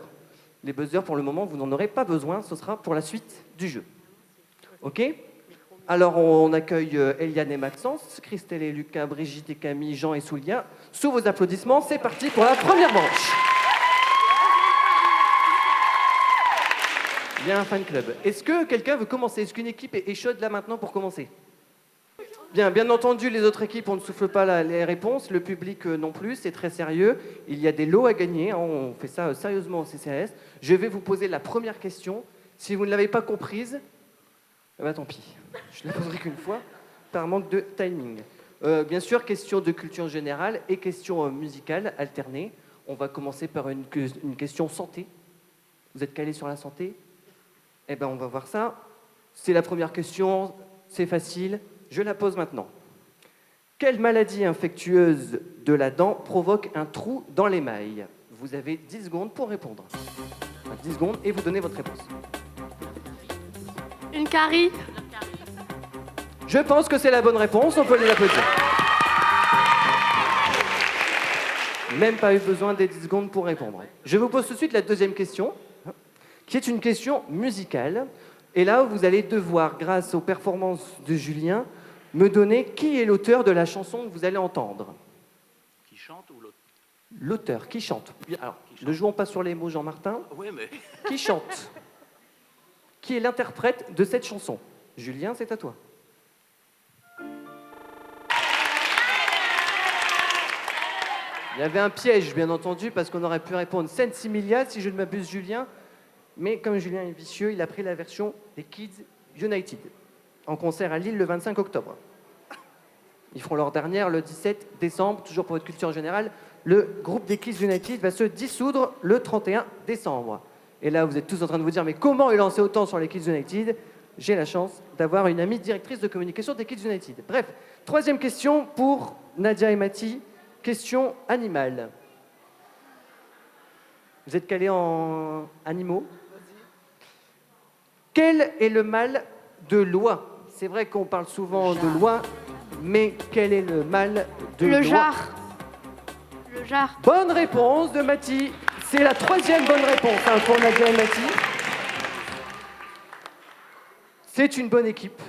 Les buzzers, pour le moment, vous n'en aurez pas besoin, ce sera pour la suite du jeu. OK? Alors, on accueille Eliane et Maxence, Christelle et Lucas, Brigitte et Camille, Jean et Soulia. Sous vos applaudissements, c'est parti pour la première manche. Il y a un fan club. Est-ce que quelqu'un veut commencer? Est-ce qu'une équipe est chaude là maintenant pour commencer? Bien entendu, les autres équipes, on ne souffle pas les réponses. Le public non plus, c'est très sérieux. Il y a des lots à gagner. Hein, on fait ça sérieusement au CCAS. Je vais vous poser la première question. Si vous ne l'avez pas comprise, eh ben, tant pis. Je ne la poserai qu'une fois, par manque de timing. Bien sûr, question de culture générale et question musicale alternées. On va commencer par une question santé. Vous êtes calé sur la santé? Eh bien, on va voir ça. C'est la première question, c'est facile. Je la pose maintenant. Quelle maladie infectieuse de la dent provoque un trou dans l'émail? Vous avez 10 secondes pour répondre. Enfin, 10 secondes et vous donnez votre réponse. Une carie. Je pense que c'est la bonne réponse, on peut les applaudir. Même pas eu besoin des 10 secondes pour répondre. Je vous pose tout de suite la deuxième question, qui est une question musicale. Et là, vous allez devoir, grâce aux performances de Julien, me donner qui est l'auteur de la chanson que vous allez entendre. Qui chante ou l'autre? L'auteur, qui chante. Alors, ne jouons pas sur les mots, Jean-Martin. Oui, mais... Qui chante? Qui est l'interprète de cette chanson? Julien, c'est à toi. Il y avait un piège, bien entendu, parce qu'on aurait pu répondre Sensimilia, si je ne m'abuse, Julien. Mais comme Julien est vicieux, il a pris la version des Kids United, en concert à Lille le 25 octobre. Ils feront leur dernière le 17 décembre, toujours pour votre culture générale. Le groupe des Kids United va se dissoudre le 31 décembre. Et là, vous êtes tous en train de vous dire, mais comment il en sait autant sur les Kids United? J'ai la chance d'avoir une amie directrice de communication des Kids United. Bref, troisième question pour Nadia et Mathie. Question animale. Vous êtes calés en animaux? Quel est le mâle de l'oie? C'est vrai qu'on parle souvent de l'oie, mais quel est le mâle de l'oie? Le jar. Le jar. Bonne réponse de Mathie. C'est la troisième bonne réponse pour Nadia et Mathie. C'est une bonne équipe.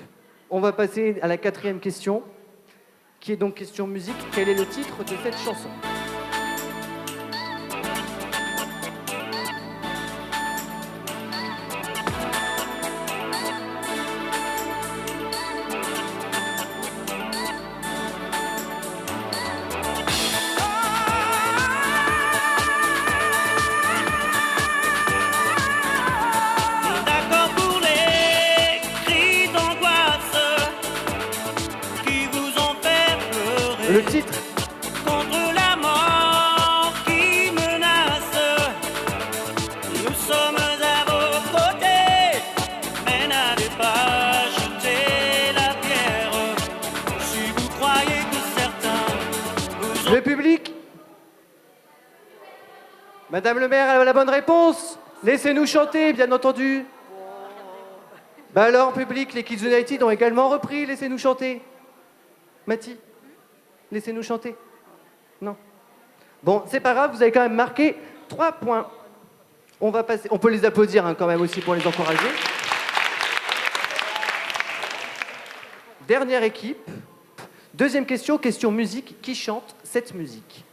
On va passer à la quatrième question, qui est donc question musique. Quel est le titre de cette chanson? D'accord pour les cris d'angoisse qui vous ont fait pleurer. Le titre? Contre la mort qui menace, nous sommes à vos côtés, mais n'allez pas jeter la pierre si vous croyez que certains vous ont... Le public? Madame le maire, elle a la bonne réponse. Laissez-nous chanter, bien entendu. Bah alors, public, les Kids United ont également repris. Laissez-nous chanter. Mathie, laissez-nous chanter. Non. Bon, c'est pas grave, vous avez quand même marqué 3 points. On va passer. On peut les applaudir hein, quand même aussi pour les encourager. Dernière équipe. Deuxième question, question musique. Qui chante cette musique?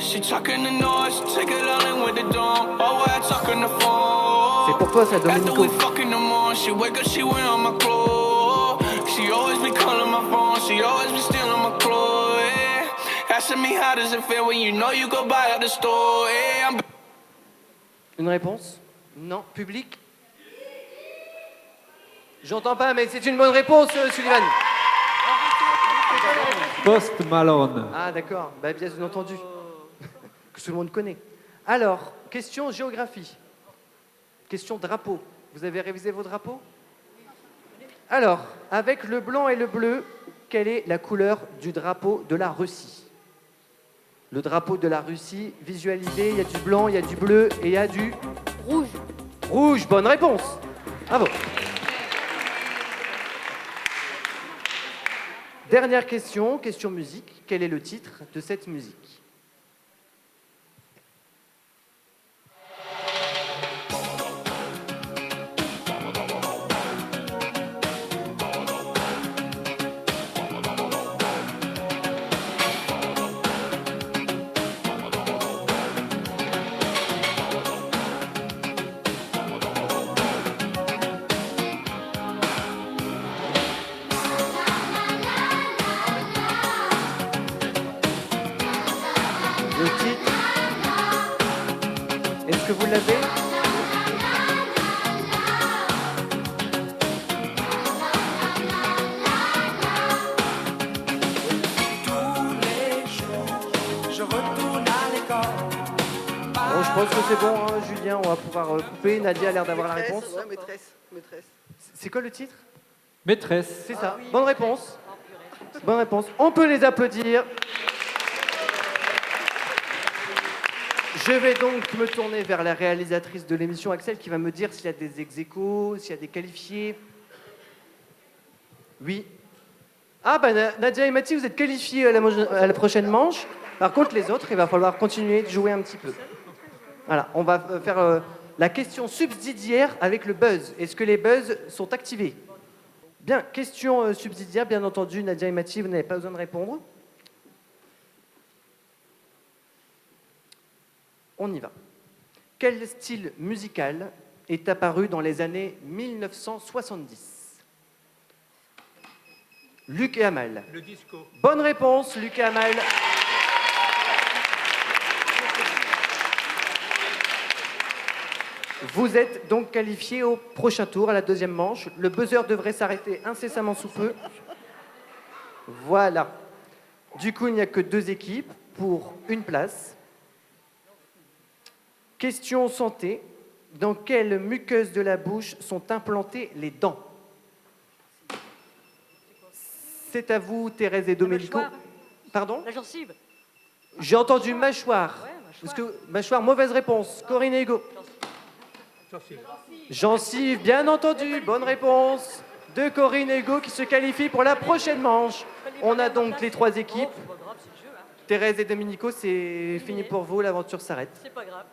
She talking the noise, take it all in with the dome. Oh, I talking the phone. C'est pour toi ça, After Domenico. we fucking the morning, she wake up, she wear on my clothes. She always be calling my phone, she always be stealing my clothes. Yeah. Asking me how does it feel when you know you go buy at the store. Yeah, I'm Une réponse? Non. Public? J'entends pas, mais c'est une bonne réponse, Sullivan. Post Malone. Ah, d'accord. Bah, bien entendu. Que tout le monde connaît. Alors, question géographie. Question drapeau. Vous avez révisé vos drapeaux? Alors, avec le blanc et le bleu, quelle est la couleur du drapeau de la Russie? Le drapeau de la Russie, visualisé, il y a du blanc, il y a du bleu et il y a du... Rouge. Rouge, bonne réponse. Bravo. Dernière question, question musique. Quel est le titre de cette musique? Le titre, est-ce que vous l'avez? Je retourne à l'école. Bon, je pense que c'est bon, hein, Julien, on va pouvoir couper. Nadia a l'air d'avoir la réponse. Ouais, maîtresse. C'est quoi le titre? Maîtresse. C'est ça. Bonne réponse. Bonne réponse. On peut les applaudir. Je vais donc me tourner vers la réalisatrice de l'émission, Axel, qui va me dire s'il y a des ex-aequo, s'il y a des qualifiés. Oui. Ah, bah Nadia et Mathilde, vous êtes qualifiés à la prochaine manche. Par contre, les autres, il va falloir continuer de jouer un petit peu. Voilà, on va faire la question subsidiaire avec le buzz. Est-ce que les buzz sont activés? Bien, question subsidiaire, bien entendu, Nadia et Mathilde, vous n'avez pas besoin de répondre. On y va. Quel style musical est apparu dans les années 1970? Luc et Amal. Le disco. Bonne réponse, Luc et Amal. Vous êtes donc qualifiés au prochain tour, à la deuxième manche. Le buzzer devrait s'arrêter incessamment sous peu. Voilà. Du coup, il n'y a que 2 équipes pour une place. Question santé. Dans quelle muqueuse de la bouche sont implantées les dents? C'est à vous, Thérèse et Domenico. Pardon? La gencive. J'ai entendu mâchoire. Parce que mâchoire, mauvaise réponse. Corinne et Hugo. Gencive, bien entendu. Bonne réponse de Corinne et Hugo qui se qualifient pour la prochaine manche. On a donc les 3 équipes. Thérèse et Domenico, c'est fini pour vous. L'aventure s'arrête. C'est pas grave.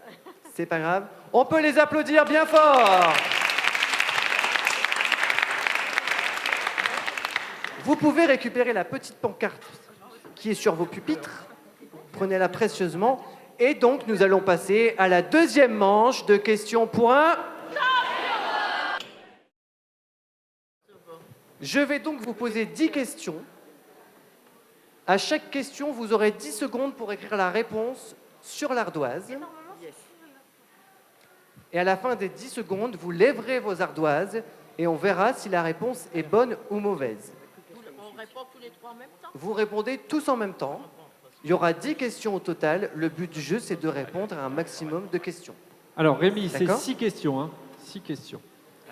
C'est pas grave. On peut les applaudir bien fort. Vous pouvez récupérer la petite pancarte qui est sur vos pupitres. Prenez-la précieusement. Et donc, nous allons passer à la deuxième manche de questions pour un... Je vais donc vous poser 10 questions. À chaque question, vous aurez 10 secondes pour écrire la réponse sur l'ardoise. Et à la fin des 10 secondes, vous lèverez vos ardoises et on verra si la réponse est bonne ou mauvaise. On répond tous les 3 en même temps. Vous répondez tous en même temps. Il y aura 10 questions au total. Le but du jeu, c'est de répondre à un maximum de questions. Alors Rémi, c'est D'accord 6 questions. Hein. 6 questions.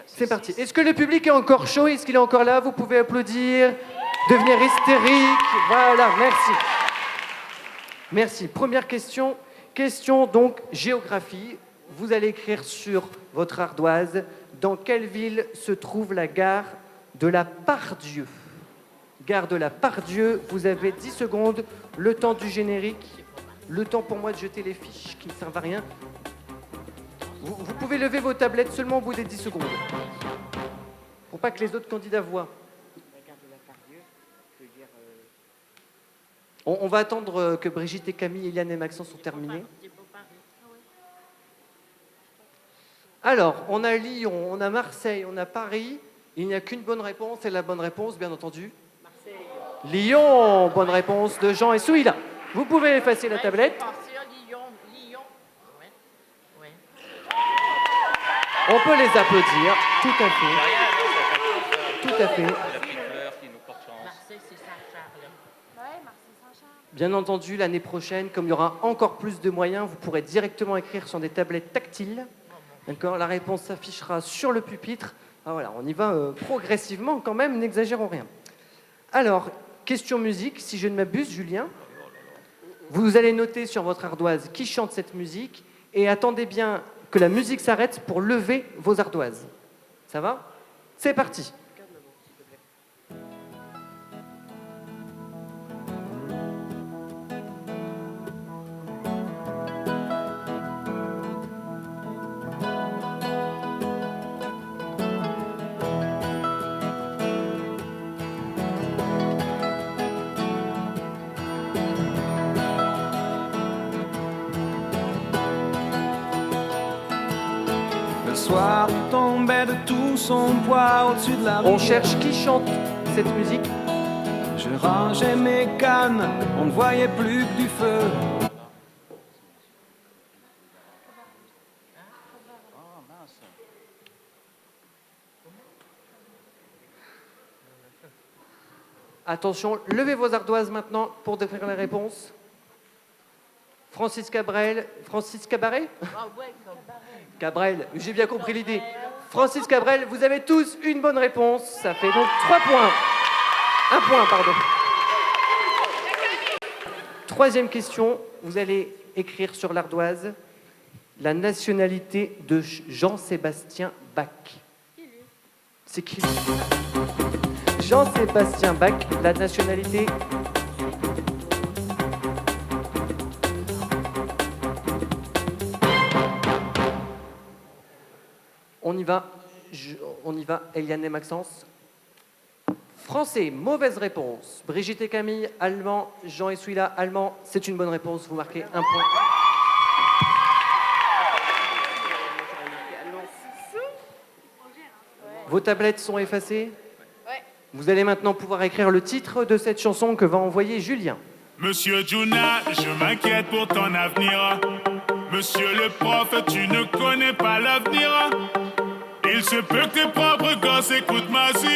C'est parti. Est-ce que le public est encore chaud? Est-ce qu'il est encore là? Vous pouvez applaudir, devenir hystérique. Voilà, merci. Merci. Première question. Question donc géographie. Vous allez écrire sur votre ardoise dans quelle ville se trouve la gare de la Part-Dieu. Gare de la Part-Dieu, vous avez 10 secondes, le temps du générique, le temps pour moi de jeter les fiches qui ne servent à rien. Vous pouvez lever vos tablettes seulement au bout des 10 secondes. Pour pas que les autres candidats voient. On va attendre que Brigitte et Camille, Eliane et Maxence sont terminés. Alors, on a Lyon, on a Marseille, on a Paris. Il n'y a qu'une bonne réponse, et la bonne réponse, bien entendu. Marseille. Lyon, bonne réponse de Jean et Souila. Vous pouvez effacer la tablette. Lyon. Ouais. Ouais. On peut les applaudir, tout à fait. Tout à fait. Marseille, c'est Saint-Charles. Ouais, Marseille-Saint-Charles. Bien entendu, l'année prochaine, comme il y aura encore plus de moyens, vous pourrez directement écrire sur des tablettes tactiles. D'accord ? La réponse s'affichera sur le pupitre. Ah, voilà, on y va progressivement quand même, n'exagérons rien. Alors, question musique, si je ne m'abuse, Julien, vous allez noter sur votre ardoise qui chante cette musique et attendez bien que la musique s'arrête pour lever vos ardoises. Ça va ? C'est parti. Le soir tombait de tout son poids au-dessus de la On rivière. cherche qui chante cette musique. Je rangeais mes cannes, on ne voyait plus que du feu. Attention, levez vos ardoises maintenant pour décrire les réponses. Francis Cabrel, Francis Cabaret Ah ouais, comme Cabrel, j'ai bien compris l'idée. Francis Cabrel, vous avez tous une bonne réponse. Ça fait donc 3 points. 1 point, pardon. Troisième question, vous allez écrire sur l'ardoise la nationalité de Jean-Sébastien Bach. C'est qui lui ? Jean-Sébastien Bach, la nationalité. On y va, Eliane et Maxence. Français, mauvaise réponse. Brigitte et Camille, allemand. Jean et Souila, allemand. C'est une bonne réponse, vous marquez 1 point. Vos tablettes sont effacées ? Ouais. Vous allez maintenant pouvoir écrire le titre de cette chanson que va envoyer Julien. Monsieur Juna, je m'inquiète pour ton avenir. Monsieur le prof, tu ne connais pas l'avenir. Il se peut que tes propres gosses écoutent ma musique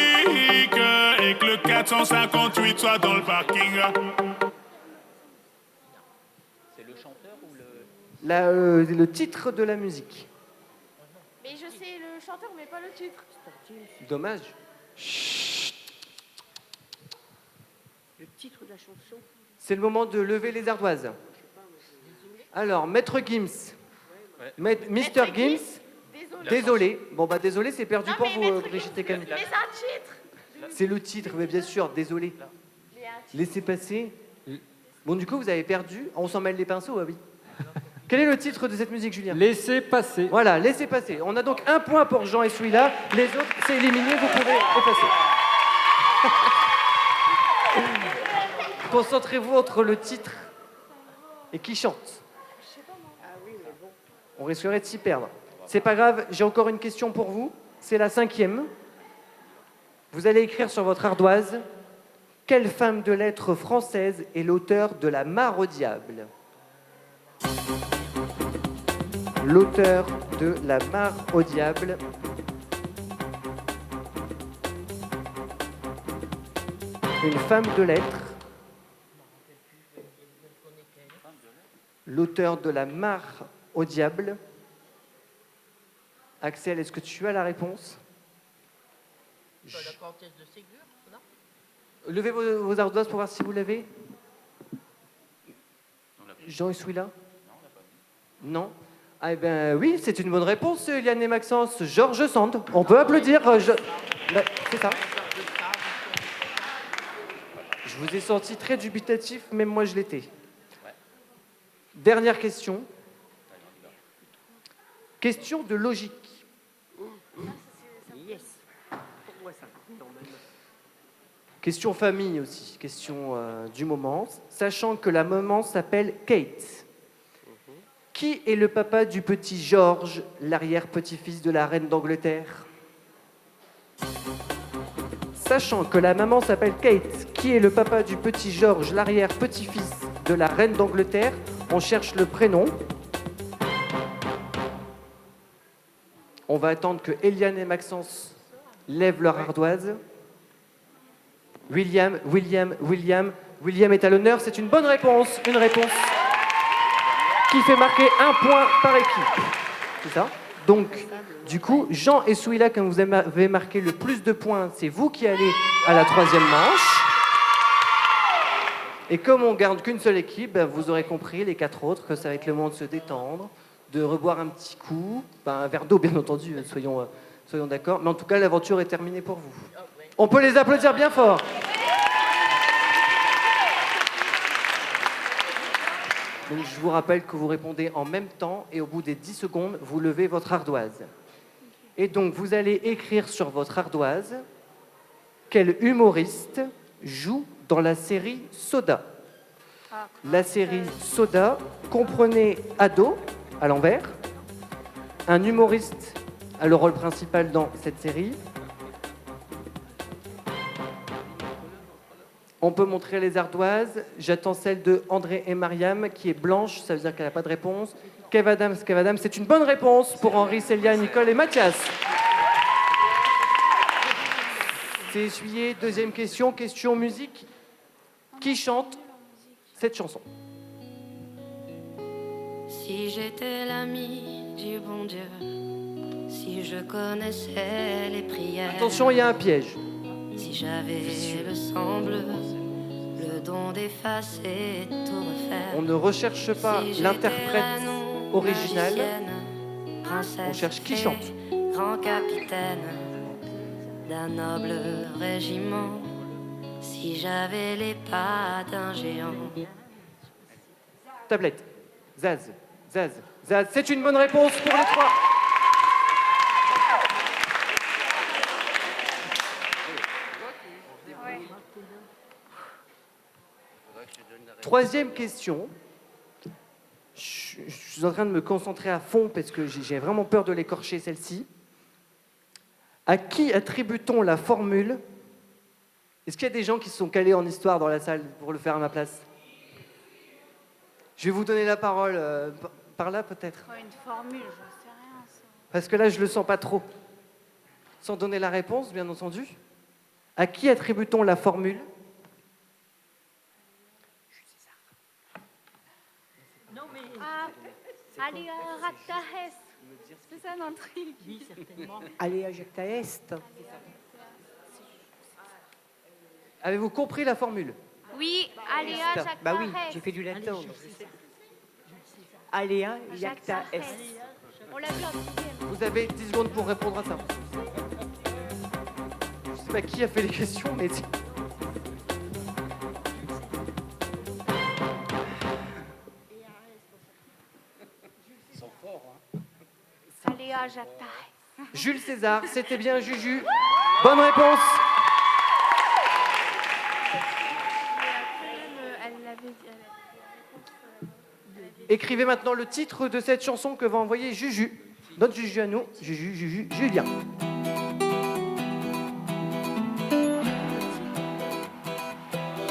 et que le 458 soit dans le parking. C'est le chanteur ou le... Le titre de la musique. Mais je sais le chanteur, mais pas le titre. Dommage. Le titre de la chanson. C'est le moment de lever les ardoises. Alors, Maître Gims. Mr. Gims. Désolé. Bon, bah désolé, c'est perdu pour vous, Brigitte et Camille. Mais c'est un titre. C'est le titre, mais bien sûr, désolé. Laissez passer. Bon, du coup, vous avez perdu. On s'en mêle les pinceaux, ah oui. Quel est le titre de cette musique, Julien ? Laissez passer. Voilà, laissez passer. On a donc 1 point pour Jean et Souila. Les autres, c'est éliminé, vous pouvez effacer. Concentrez-vous entre le titre et qui chante. On risquerait de s'y perdre. C'est pas grave, j'ai encore une question pour vous. C'est la 5e. Vous allez écrire sur votre ardoise quelle femme de lettres française est l'auteur de La Mare au diable ? L'auteur de La Mare au diable. Une femme de lettres. L'auteur de La Mare au diable. Axel, est-ce que tu as la réponse ? la comtesse de Ségur, non? Levez vos ardoises pour voir si vous l'avez. Jean et Souila ? Non. Ah, eh bien oui, c'est une bonne réponse, Eliane et Maxence. Georges Sand. On peut applaudir. C'est ça. Je vous ai senti très dubitatif, même moi je l'étais. Dernière question. Question de logique. Yes. Pourquoi ça? Non, même. Question famille aussi, question du moment. Sachant que la maman s'appelle Kate. Qui est le papa du petit George, l'arrière-petit-fils de la reine d'Angleterre? Sachant que la maman s'appelle Kate, qui est le papa du petit George, l'arrière-petit-fils de la reine d'Angleterre? On cherche le prénom. On va attendre que Eliane et Maxence lèvent leur ardoise. William est à l'honneur. C'est une bonne réponse. Une réponse qui fait marquer 1 point par équipe. C'est ça? Donc, du coup, Jean et Souila, comme vous avez marqué le plus de points, c'est vous qui allez à la 3e manche. Et comme on garde qu'une seule équipe, ben, vous aurez compris, les 4 autres, que ça va être le moment de se détendre, de reboire un petit coup, ben, un verre d'eau bien entendu, soyons d'accord. Mais en tout cas, l'aventure est terminée pour vous. On peut les applaudir bien fort. Donc, je vous rappelle que vous répondez en même temps et au bout des 10 secondes, vous levez votre ardoise. Et donc, vous allez écrire sur votre ardoise quel humoriste joue dans la série Soda. La série Soda comprenait Ado, à l'envers, un humoriste a le rôle principal dans cette série. On peut montrer les ardoises. J'attends celle de André et Mariam, qui est blanche, ça veut dire qu'elle n'a pas de réponse. Kev Adams, c'est une bonne réponse pour Henri, Célia, Nicole et Mathias. C'est essuyé. Deuxième question, question musique. Qui chante cette chanson? Si j'étais l'ami du bon Dieu, si je connaissais les prières. Attention, il y a un piège. Si j'avais le sang bleu, le don d'effacer tout refaire. On ne recherche pas Si l'interprète j'étais la original. non-magicienne, princesse On cherche qui et chante. Grand capitaine d'un noble régiment. Si j'avais les pas d'un géant. Tablette. Zaz. C'est une bonne réponse pour les 3. Troisième question. Je suis en train de me concentrer à fond parce que j'ai vraiment peur de l'écorcher, celle-ci. À qui attribue-t-on la formule? Est-ce qu'il y a des gens qui se sont calés en histoire dans la salle pour le faire à ma place? Je vais vous donner la parole par là, peut-être. Une formule, je sais rien. Ça. Parce que là, je le sens pas trop. Sans donner la réponse, bien entendu. À qui attribue-t-on la formule? Non, mais. Allez, Raktahes. C'est ça, un truc. Oui, certainement. Allez à Jacta Est. Avez-vous compris la formule? Oui, allez, Jacta Bah oui, j'ai fait du latin. Aléa Jacta Est. On l'a vu en sixième. Vous avez 10 secondes pour répondre à ça. Je sais pas qui a fait les questions, mais... Ils sont forts, hein. Allez, Jacta. Jules César, c'était bien Juju. Bonne réponse. Écrivez maintenant le titre de cette chanson que va envoyer Juju. Notre Juju à nous, Juju, Julien.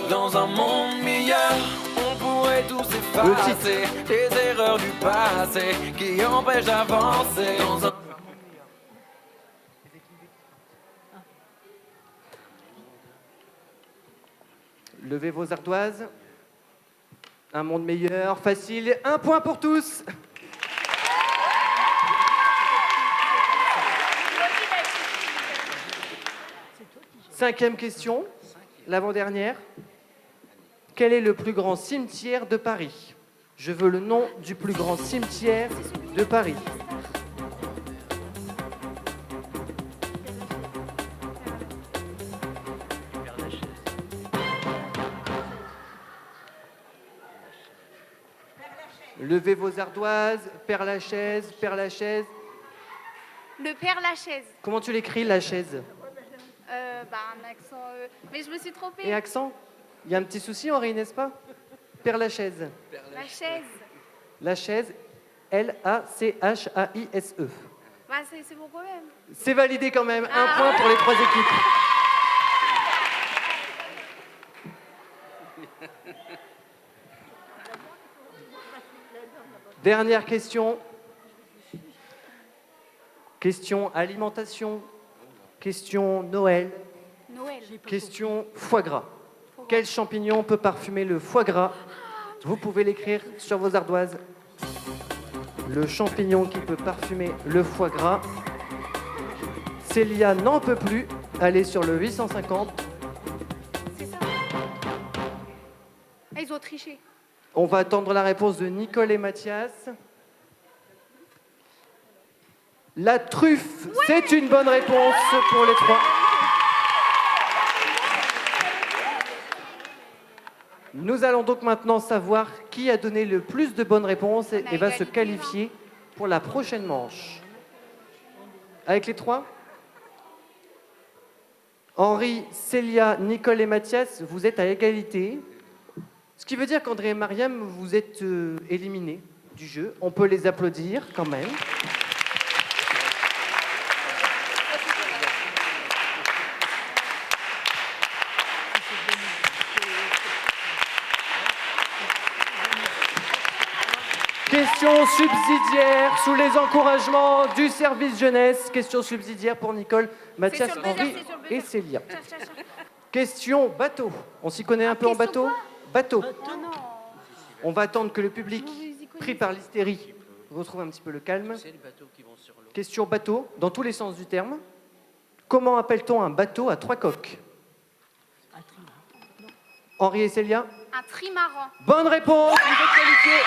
Dans un monde meilleur, on pourrait tous effacer les erreurs du passé qui empêchent d'avancer. Dans un... Levez vos ardoises. Un monde meilleur, facile, 1 point pour tous. Cinquième question, l'avant-dernière. Quel est le plus grand cimetière de Paris? Je veux le nom du plus grand cimetière de Paris. Levez vos ardoises, Père Lachaise. Le Père Lachaise. Comment tu l'écris, Lachaise? un accent. Mais je me suis trompée. Et accent? Il y a un petit souci, Henri, n'est-ce pas? Père Lachaise. La chaise. Lachaise, L-A-C-H-A-I-S-E. Bah, c'est bon quand même. C'est validé quand même. Un point pour les 3 équipes. Dernière question. Question alimentation. Question Noël. Noël. Question foie gras. Quel champignon peut parfumer le foie gras? Vous pouvez l'écrire sur vos ardoises. Le champignon qui peut parfumer le foie gras. Célia n'en peut plus. Allez sur le 850. C'est ça. Ah, ils ont triché. On va attendre la réponse de Nicole et Mathias. La truffe, c'est une bonne réponse pour les 3. Nous allons donc maintenant savoir qui a donné le plus de bonnes réponses et va se qualifier pour la prochaine manche. Avec les 3 ? Henri, Célia, Nicole et Mathias, vous êtes à égalité. Ce qui veut dire qu'André et Mariam, vous êtes éliminés du jeu. On peut les applaudir quand même. Question subsidiaire sous les encouragements du service jeunesse. Question subsidiaire pour Nicole, Mathias, Henri et Célia. Question bateau. On s'y connaît un peu en bateau ? Bateau. On va attendre que le public, pris par l'hystérie, retrouve un petit peu le calme. Question bateau, dans tous les sens du terme. Comment appelle-t-on un bateau à 3 coques ? Henri et Célia ? Un trimaran. Bonne réponse, vous êtes qualifiés.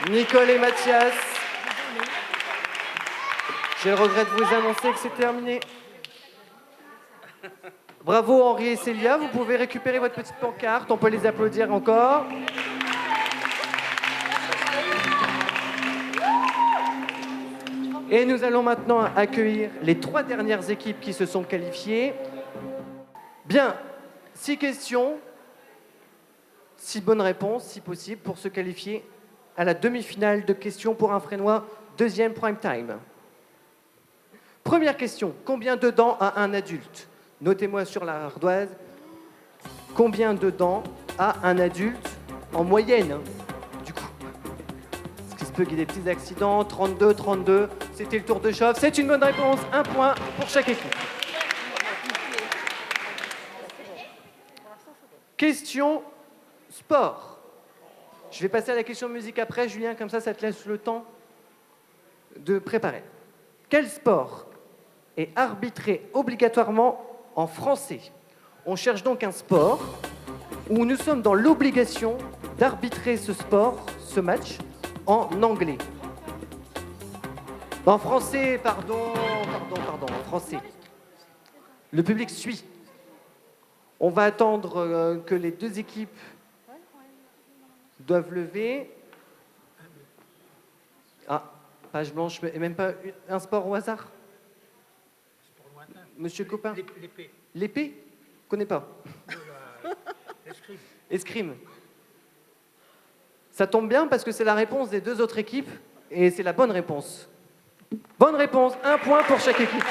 Nicole et Mathias, j'ai le regret de vous annoncer que c'est terminé. Bravo Henri et Célia, vous pouvez récupérer votre petite pancarte, on peut les applaudir encore. Et nous allons maintenant accueillir les 3 dernières équipes qui se sont qualifiées. Bien, 6 questions, 6 bonnes réponses, si possible, pour se qualifier à la demi-finale de questions pour un Fresnois, deuxième prime time. Première question, combien de dents a un adulte ? Notez-moi sur la ardoise, combien de dents a un adulte en moyenne, du coup. Parce qu'il se peut qu'il y ait des petits accidents, 32, 32, c'était le tour de chauffe. C'est une bonne réponse, 1 point pour chaque équipe. Question sport. Je vais passer à la question musique après, Julien, comme ça te laisse le temps de préparer. Quel sport est arbitré obligatoirement en français? On cherche donc un sport où nous sommes dans l'obligation d'arbitrer ce sport, ce match, en anglais. En français, pardon, en français. Le public suit. On va attendre que les 2 équipes doivent lever. Ah, page blanche, et même pas un sport au hasard? Monsieur Copin? L'épée. L'épée? Je connais pas. L'escrime. Escrime. Ça tombe bien parce que c'est la réponse des 2 autres équipes et c'est la bonne réponse. Bonne réponse, 1 point pour chaque équipe.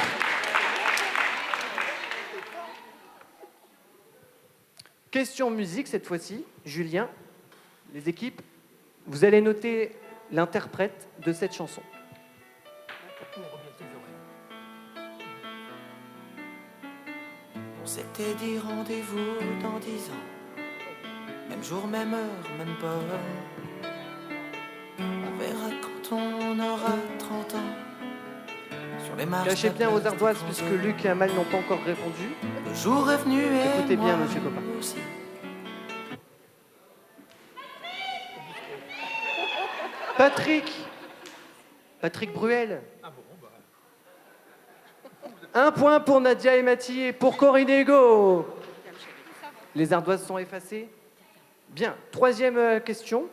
Question musique cette fois-ci. Julien, les équipes, vous allez noter l'interprète de cette chanson. On s'était dit rendez-vous dans 10 ans. Même jour, même heure, même pas. On verra quand on aura 30 ans. Sur les marches. Cachez bien vos ardoises puisque Luc et Amal n'ont pas encore répondu. Le jour est venu et écoutez bien, moi monsieur Copin. aussi. Patrick Bruel. 1 point pour Nadia et Mathilde, pour Corinne et Hugo. Les ardoises sont effacées. Bien, 4e question.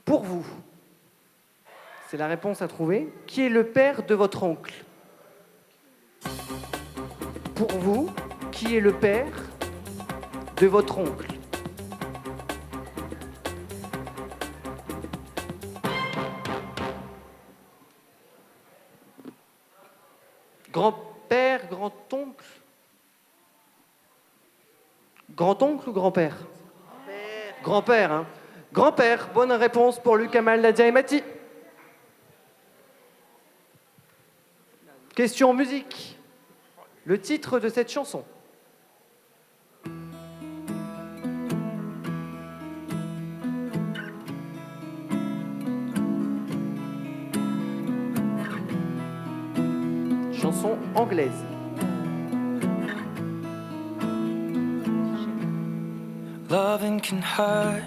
Pour vous, C'est la réponse à trouver. Qui est le père de votre oncle? Pour vous, qui est le père de votre oncle? Grand-père, grand-oncle? Grand-oncle ou grand-père? Grand-père, hein. Grand-père, bonne réponse pour Luc Hamal, Nadia et Mati. Question musique. Le titre de cette chanson. Chanson anglaise. Loving can hurt.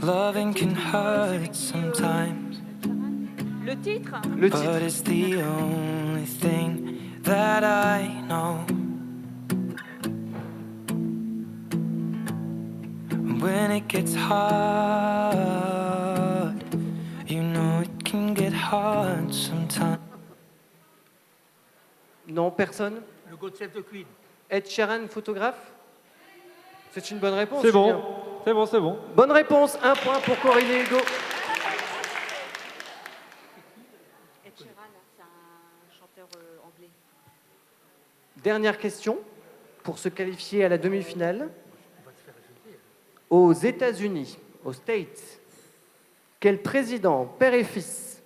Loving can hurt sometimes. Le titre? Le titre. But it's the only thing that I know. When it gets hard, you know it can get hard sometimes. Non, personne? Le God Save the Queen. Ed Sheeran, photographe? C'est une bonne réponse. C'est bon, Julien. c'est bon, c'est bon. Bonne réponse, 1 point pour Corinne et Hugo. Ed Sheeran, c'est un chanteur anglais. Dernière question pour se qualifier à la demi-finale. Aux États-Unis, aux States, quels présidents, père et fils,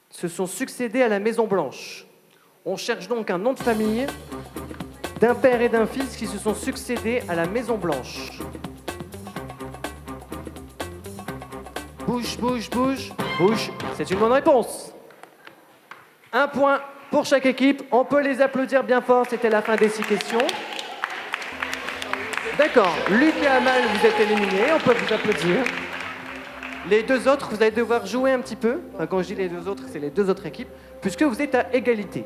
se sont succédés à la Maison-Blanche? On cherche donc un nom de famille d'un père et d'un fils qui se sont succédés à la Maison-Blanche. Bouge, bouge, bouge, bouge. C'est une bonne réponse. 1 point pour chaque équipe. On peut les applaudir bien fort. C'était la fin des 6 questions. D'accord. Luc et Amal, vous êtes éliminés. On peut vous applaudir. Les deux autres, vous allez devoir jouer un petit peu. Enfin, quand je dis les deux autres, c'est les deux autres équipes, puisque vous êtes à égalité.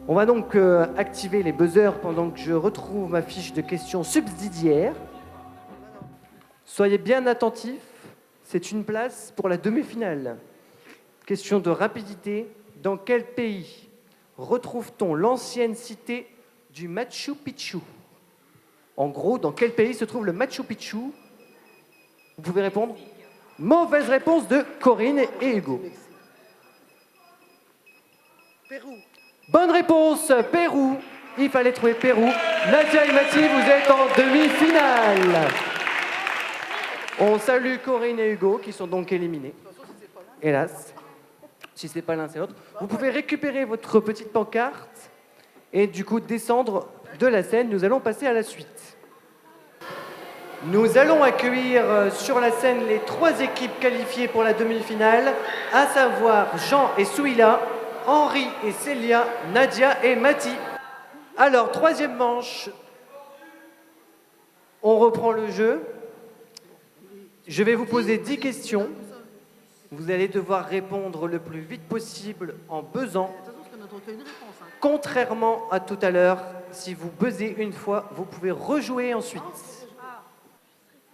On va donc activer les buzzers pendant que je retrouve ma fiche de questions subsidiaires. Soyez bien attentifs, c'est une place pour la demi-finale. Question de rapidité. Dans quel pays retrouve-t-on l'ancienne cité du Machu Picchu? En gros, dans quel pays se trouve le Machu Picchu? Vous pouvez répondre. Mauvaise réponse de Corinne et Hugo. Pérou. Bonne réponse, Pérou. Il fallait trouver Pérou. Nadia et Mathilde, vous êtes en demi-finale. On salue Corinne et Hugo qui sont donc éliminés. Hélas. Si c'est pas l'un, c'est l'autre. Vous pouvez récupérer votre petite pancarte et du coup descendre de la scène. Nous allons passer à la suite. Nous allons accueillir sur la scène les 3 équipes qualifiées pour la demi-finale, à savoir Jean et Souila, Henri et Célia, Nadia et Mati. Alors, 3e manche. On reprend le jeu. Je vais vous poser 10 questions. Vous allez devoir répondre le plus vite possible en buzzant. Contrairement à tout à l'heure, si vous buzzez une fois, vous pouvez rejouer ensuite.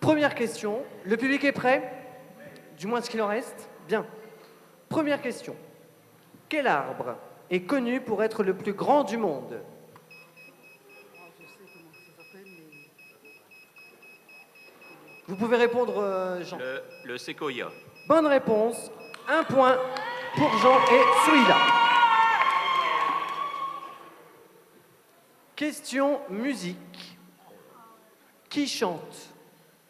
Première question. Le public est prêt? Du moins ce qu'il en reste? Bien. Première question. Quel arbre est connu pour être le plus grand du monde? Vous pouvez répondre, Jean. Le séquoia. Bonne réponse. 1 point pour Jean et Souila. Question musique. Qui chante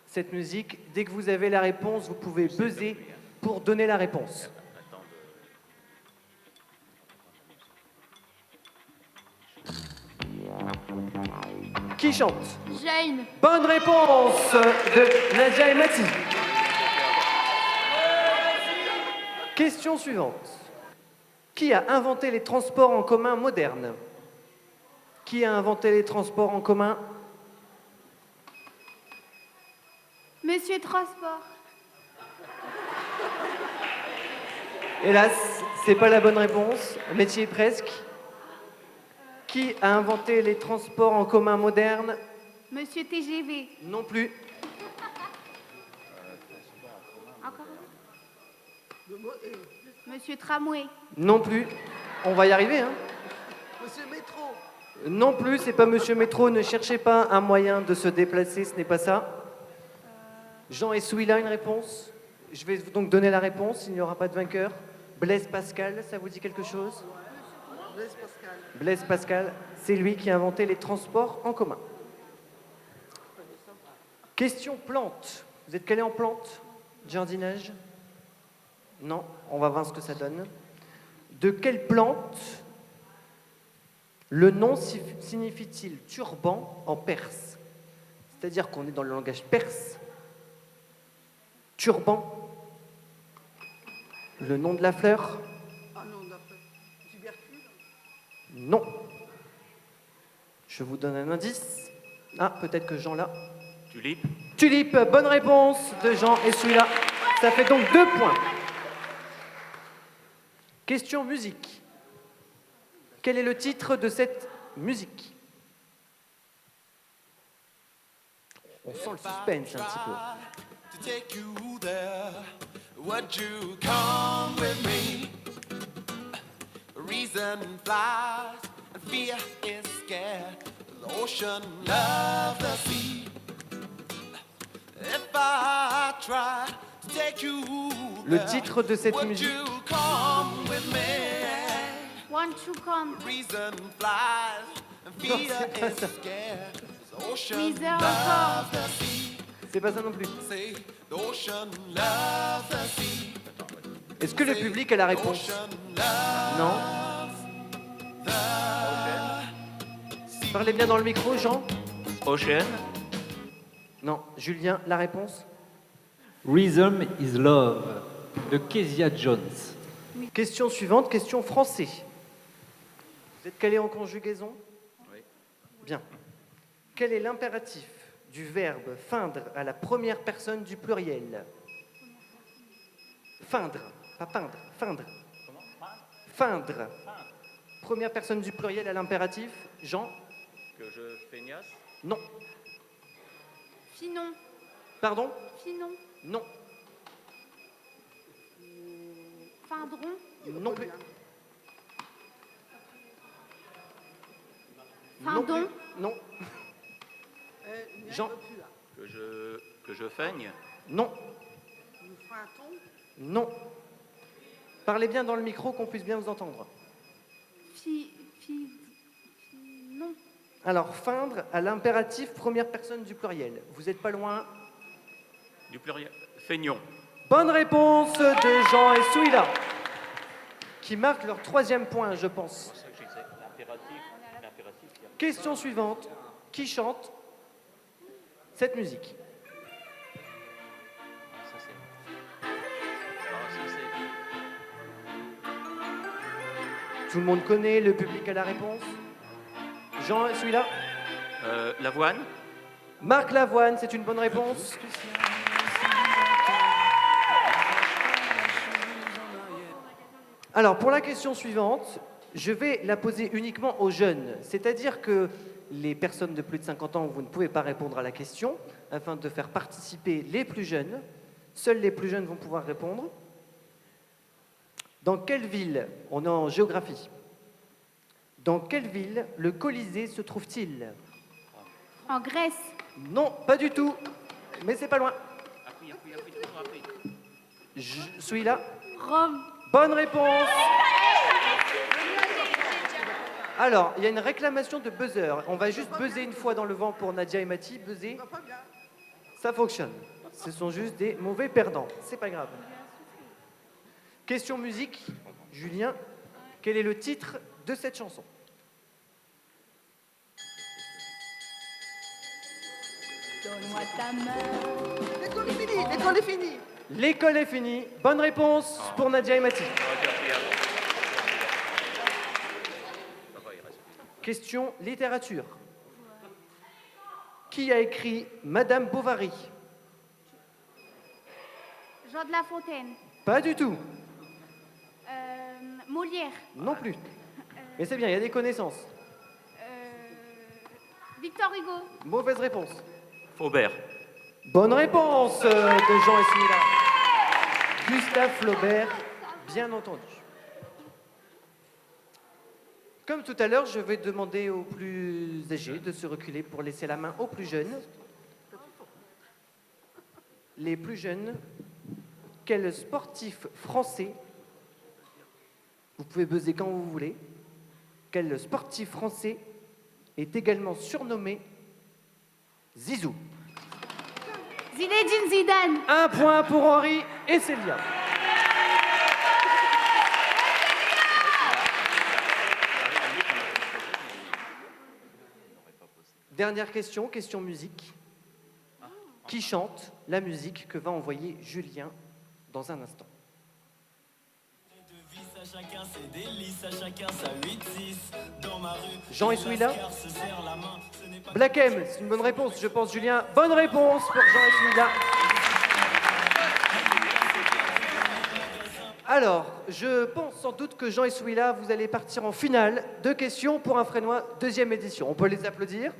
cette musique? Dès que vous avez la réponse, vous pouvez buzzer pour donner la réponse. Qui chante? Jane. Bonne réponse de Nadia et Mati. Question suivante. Qui a inventé les transports en commun modernes? Qui a inventé les transports en commun? Monsieur Transport. Hélas, c'est pas la bonne réponse, mais tu y es presque. Qui a inventé les transports en commun modernes? Monsieur TGV. Non plus. Monsieur Tramway. Non plus. On va y arriver, hein. Monsieur Métro. Non plus, c'est pas Monsieur Métro. Ne cherchez pas un moyen de se déplacer, ce n'est pas ça. Jean et Souila, une réponse. Je vais donc donner la réponse, il n'y aura pas de vainqueur. Blaise Pascal, ça vous dit quelque chose? Blaise Pascal. Blaise Pascal, c'est lui qui a inventé les transports en commun. Question plante. Vous êtes calé en plantes? Jardinage? Non, on va voir ce que ça donne. De quelle plante le nom signifie-t-il turban en perse? C'est-à-dire qu'on est dans le langage perse. Turban. Le nom de la fleur? Ah non, d'après. Tubercule. Non. Je vous donne un indice. Ah, peut-être que Jean l'a. Tulipe. Tulipe, bonne réponse de Jean et celui-là. Ça fait donc 2 points. Question musique. Quel est le titre de cette musique? On sent le suspense un petit peu. To take you there, would you come with me? Reason flies and fear is scared. The ocean loves the sea. If I try to take you Le there, titre de cette would musique. you come with me? Won't you come? Reason flies and Non, fear c'est pas is ça. scared. The ocean Reason loves the sea. C'est pas ça non plus. Say the ocean loves the sea. Est-ce que le public a la réponse? Non. Parlez bien dans le micro, Jean. Ocean. Non. Julien, la réponse? Rhythm is Love de Kezia Jones. Question suivante, question français. Vous êtes calé en conjugaison? Oui. Bien. Quel est l'impératif du verbe feindre à la première personne du pluriel? Feindre, pas peindre, feindre. Feindre. Première personne du pluriel à l'impératif. Jean? Que je feignasse. Non. Finon. Pardon? Finon. Non. Findron. Non plus. Findon. Non plus. Non. Jean? Que je feigne. Non. Nous feintons. Non. Parlez bien dans le micro qu'on puisse bien vous entendre. Non. Alors, feindre à l'impératif première personne du pluriel. Vous n'êtes pas loin. Du pluriel. Feignon. Bonne réponse de Jean et Souila, qui marquent leur 3e point, je pense. C'est ça que je disais. L'impératif. Question suivante. Qui chante cette musique? Ça c'est. Ah, ça c'est. Tout le monde connaît, le public a la réponse. Jean et Souila? L'avoine. Marc Lavoine, c'est une bonne réponse. Alors, pour la question suivante, je vais la poser uniquement aux jeunes. C'est-à-dire que les personnes de plus de 50 ans, vous ne pouvez pas répondre à la question, afin de faire participer les plus jeunes. Seuls les plus jeunes vont pouvoir répondre. Dans quelle ville, on est en géographie, dans quelle ville le Colisée se trouve-t-il? En Grèce. Non, pas du tout, mais c'est pas loin. Je suis là. Rome. Bonne réponse. Alors, il y a une réclamation de buzzer. On va juste buzzer une fois dans le vent pour Nadia et Mathie. Buzzer. Ça fonctionne. Ce sont juste des mauvais perdants. C'est pas grave. Question musique. Julien, quel est le titre de cette chanson? Donne-moi ta main. L'école est finie, l'école est finie. L'école est finie. Bonne réponse pour Nadia et Mathie. Question littérature. Qui a écrit Madame Bovary? Jean de La Fontaine. Pas du tout. Molière. Non plus. Mais c'est bien, il y a des connaissances. Victor Hugo. Mauvaise réponse. Faubert. Bonne réponse de Jean et Smila. Gustave Flaubert, bien entendu. Comme tout à l'heure, je vais demander aux plus âgés de se reculer pour laisser la main aux plus jeunes. Les plus jeunes, quel sportif français, vous pouvez buzzer quand vous voulez, quel sportif français est également surnommé Zizou? Zinedine Zidane. 1 point pour Henri et Célia. Dernière question, question musique. Qui chante la musique que va envoyer Julien dans un instant? Jean et Souila? Black M, c'est une bonne réponse, je pense, Julien. Bonne réponse pour Jean et Souila. Alors, je pense sans doute que Jean et Souila, vous allez partir en finale. 2 questions pour un Frénois, 2e édition. On peut les applaudir.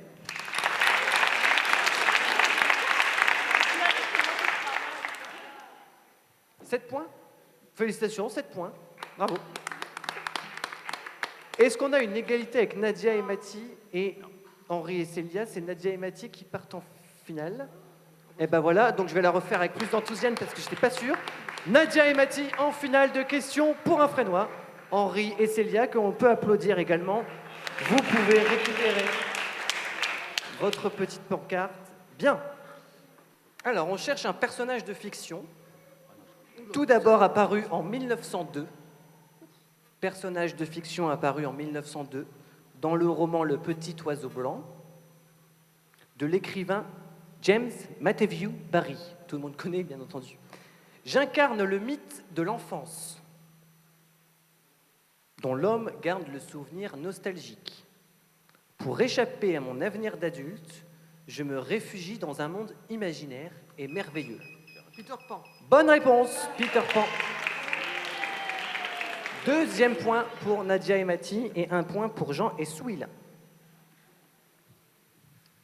« 7 points. Félicitations, 7 points. Bravo. Est-ce qu'on a une égalité avec Nadia et Mathie et Henri et Célia? C'est Nadia et Mathie qui partent en finale. Et ben voilà, donc je vais la refaire avec plus d'enthousiasme parce que je n'étais pas sûr. Nadia et Mathie en finale de questions pour un Frénois. Henri et Célia, qu'on peut applaudir également. Vous pouvez récupérer votre petite pancarte. Bien. Alors, on cherche un personnage de fiction. Tout d'abord apparu en 1902. Personnage de fiction apparu en 1902 dans le roman Le Petit Oiseau Blanc de l'écrivain James Matthew Barrie. Tout le monde connaît, bien entendu. J'incarne le mythe de l'enfance dont l'homme garde le souvenir nostalgique. Pour échapper à mon avenir d'adulte, je me réfugie dans un monde imaginaire et merveilleux. Peter Pan. Bonne réponse, Peter Pan. 2e point pour Nadia et Mathie et 1 point pour Jean et Souila.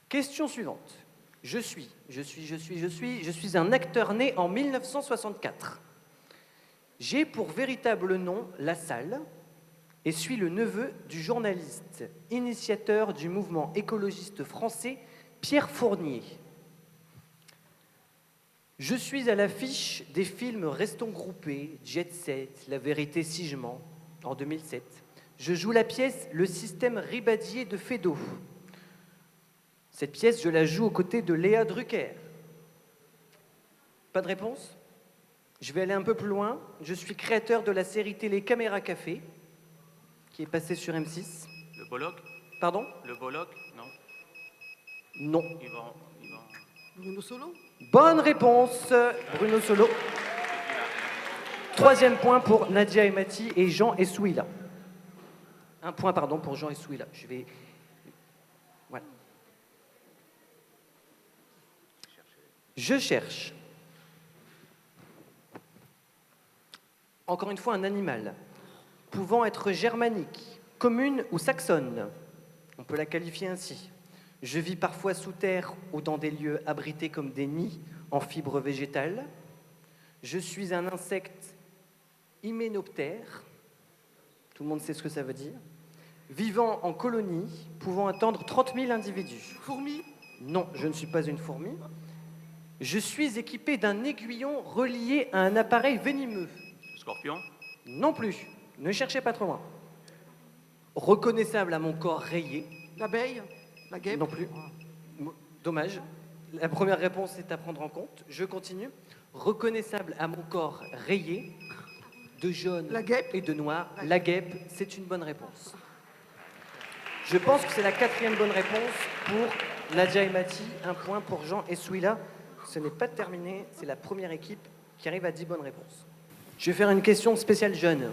Question suivante. Je suis un acteur né en 1964. J'ai pour véritable nom La Salle et suis le neveu du journaliste, initiateur du mouvement écologiste français Pierre Fournier. Je suis à l'affiche des films Restons groupés, Jet Set, La vérité si je mens, en 2007. Je joue la pièce Le système Ribadier de Feydeau. Cette pièce, je la joue aux côtés de Léa Drucker. Pas de réponse? Je vais aller un peu plus loin. Je suis créateur de la série télé Caméra Café, qui est passée sur M6. Le Bollock? Pardon? Le Bollock? Non. Non. Bruno Solo? Bonne réponse, Bruno Solo. 3e point pour Nadia et Mathie et Jean et Souila. 1 point, pardon, pour Jean et Souila. Je vais... Voilà. Je cherche. Encore une fois, un animal pouvant être germanique, commune ou saxonne. On peut la qualifier ainsi. Je vis parfois sous terre ou dans des lieux abrités comme des nids en fibres végétales. Je suis un insecte hyménoptère. Tout le monde sait ce que ça veut dire. Vivant en colonie, pouvant atteindre 30 000 individus. Fourmi? Non, je ne suis pas une fourmi. Je suis équipé d'un aiguillon relié à un appareil venimeux. Scorpion? Non plus. Ne cherchez pas trop loin. Reconnaissable à mon corps rayé. L'abeille? La guêpe? Non plus. Dommage. La première réponse est à prendre en compte. Je continue. Reconnaissable à mon corps rayé, de jaune et de noir. La guêpe, c'est une bonne réponse. Je pense que c'est la 4e bonne réponse pour Nadia et Mathie. 1 point pour Jean et Souila. Ce n'est pas terminé. C'est la première équipe qui arrive à 10 bonnes réponses. Je vais faire une question spéciale jeune.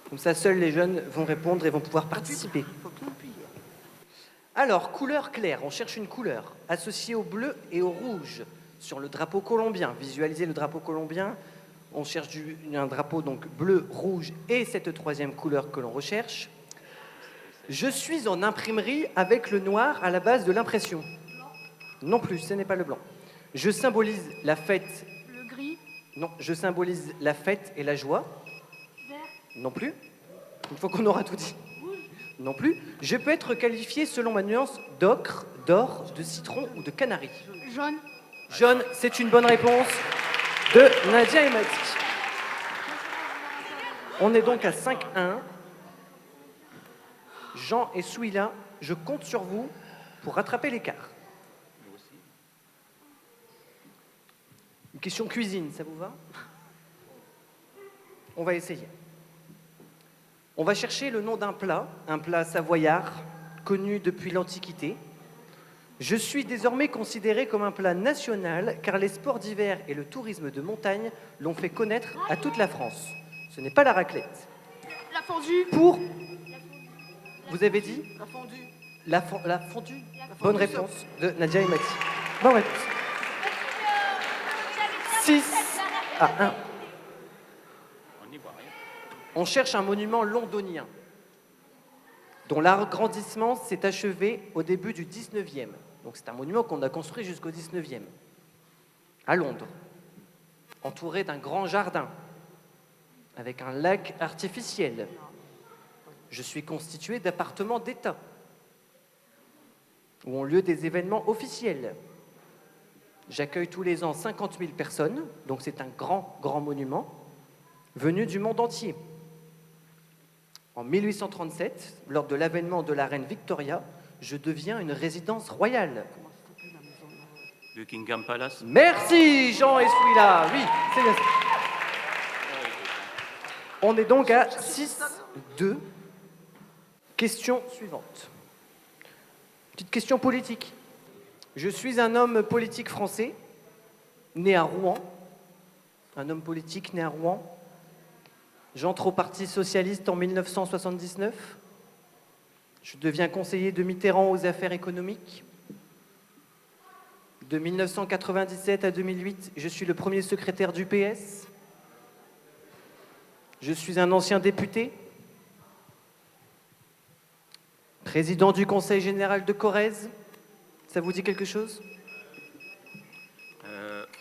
Comme ça, seuls les jeunes vont répondre et vont pouvoir participer. Alors, couleur claire, on cherche une couleur associée au bleu et au rouge sur le drapeau colombien. Visualisez le drapeau colombien. On cherche un drapeau donc bleu, rouge et cette 3e couleur que l'on recherche. Je suis en imprimerie avec le noir à la base de l'impression. Non plus, ce n'est pas le blanc. Je symbolise la fête. Le gris. Non, je symbolise la fête et la joie. Non plus. Une fois qu'on aura tout dit. Non plus. Je peux être qualifié selon ma nuance d'ocre, d'or, de citron ou de canari. Jaune. Jaune, c'est une bonne réponse de Nadia et Mati. On est donc à 5-1. Jean et Souila, je compte sur vous pour rattraper l'écart. Une question cuisine, ça vous va? On va essayer. On va chercher le nom d'un plat, un plat savoyard, connu depuis l'Antiquité. Je suis désormais considéré comme un plat national car les sports d'hiver et le tourisme de montagne l'ont fait connaître à toute la France. Ce n'est pas la raclette. La fondue. Pour... Vous avez dit? La fondue. La fondue. La Bonne fondue, réponse de Nadia et Mati. Bonne réponse. 6 à 1. On cherche un monument londonien dont l'agrandissement s'est achevé au début du 19e. Donc c'est un monument qu'on a construit jusqu'au 19e, à Londres, entouré d'un grand jardin, avec un lac artificiel. Je suis constitué d'appartements d'État, où ont lieu des événements officiels. J'accueille tous les ans 50 000 personnes, donc c'est un grand, grand monument, venu du monde entier. En 1837, lors de l'avènement de la reine Victoria, je deviens une résidence royale. Buckingham Palace. Merci Jean et Souila. Oui, c'est bien ça. On est donc à 6-2. Question suivante. Petite question politique. Je suis un homme politique français, né à Rouen. Un homme politique né à Rouen. J'entre au Parti socialiste en 1979. Je deviens conseiller de Mitterrand aux affaires économiques. De 1997 à 2008, je suis le premier secrétaire du PS. Je suis un ancien député, président du Conseil général de Corrèze. Ça vous dit quelque chose?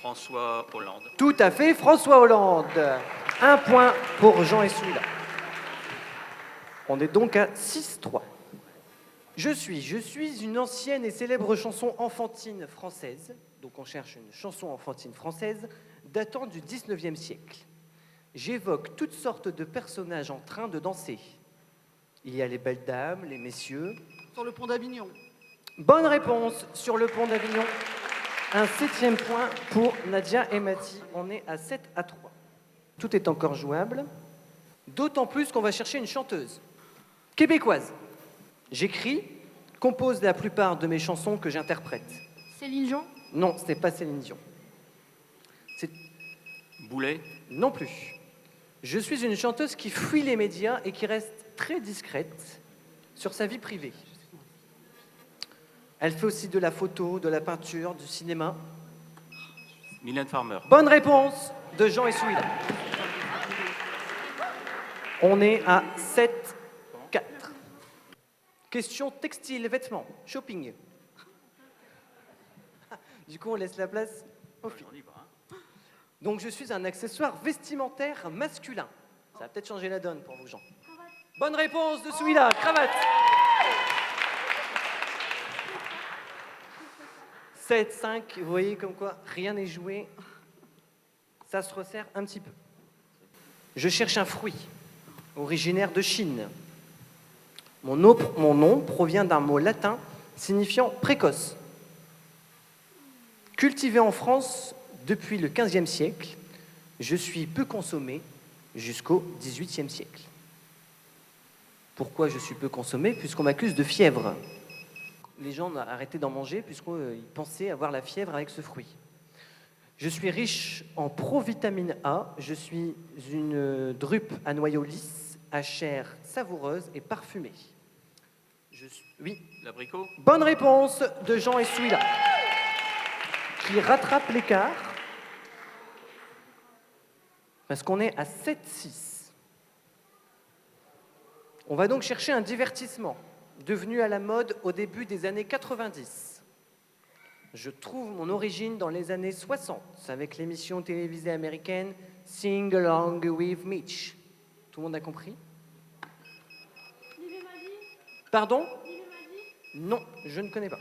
François Hollande. Tout à fait, François Hollande. 1 point pour Jean et Souila. On est donc à 6-3. Je suis une ancienne et célèbre chanson enfantine française. Donc on cherche une chanson enfantine française datant du 19e siècle. J'évoque toutes sortes de personnages en train de danser. Il y a les belles dames, les messieurs. Sur le pont d'Avignon. Bonne réponse sur le pont d'Avignon. Un 7e point pour Nadia et Mati. On est à 7-3. Tout est encore jouable. D'autant plus qu'on va chercher une chanteuse québécoise. J'écris, compose la plupart de mes chansons que j'interprète. Céline Dion. Non, ce n'est pas Céline Dion. C'est... Boulet. Non plus. Je suis une chanteuse qui fuit les médias et qui reste très discrète sur sa vie privée. Elle fait aussi de la photo, de la peinture, du cinéma. Mylène Farmer. Bonne réponse de Jean et Souila. On est à 7-4. Question textile, vêtements, shopping. Du coup, on laisse la place aux filles. Donc, je suis un accessoire vestimentaire masculin. Ça va peut-être changer la donne pour vous, Jean. Bonne réponse de Souila, cravate. 7-5, vous voyez comme quoi rien n'est joué. Ça se resserre un petit peu. Je cherche un fruit, originaire de Chine. Mon nom provient d'un mot latin signifiant précoce. Cultivé en France depuis le XVe siècle, je suis peu consommé jusqu'au XVIIIe siècle. Pourquoi je suis peu consommé? Puisqu'on m'accuse de fièvre. Les gens ont arrêté d'en manger puisqu'ils pensaient avoir la fièvre avec ce fruit. Je suis riche en provitamine A. Je suis une drupe à noyau lisse, à chair savoureuse et parfumée. Oui. L'abricot. Bonne réponse de Jean et Souila, qui rattrape l'écart parce qu'on est à 7-6. On va donc chercher un divertissement devenu à la mode au début des années 90. Je trouve mon origine dans les années 60 avec l'émission télévisée américaine Sing Along with Mitch. Tout le monde a compris? Pardon? Non, je ne connais pas.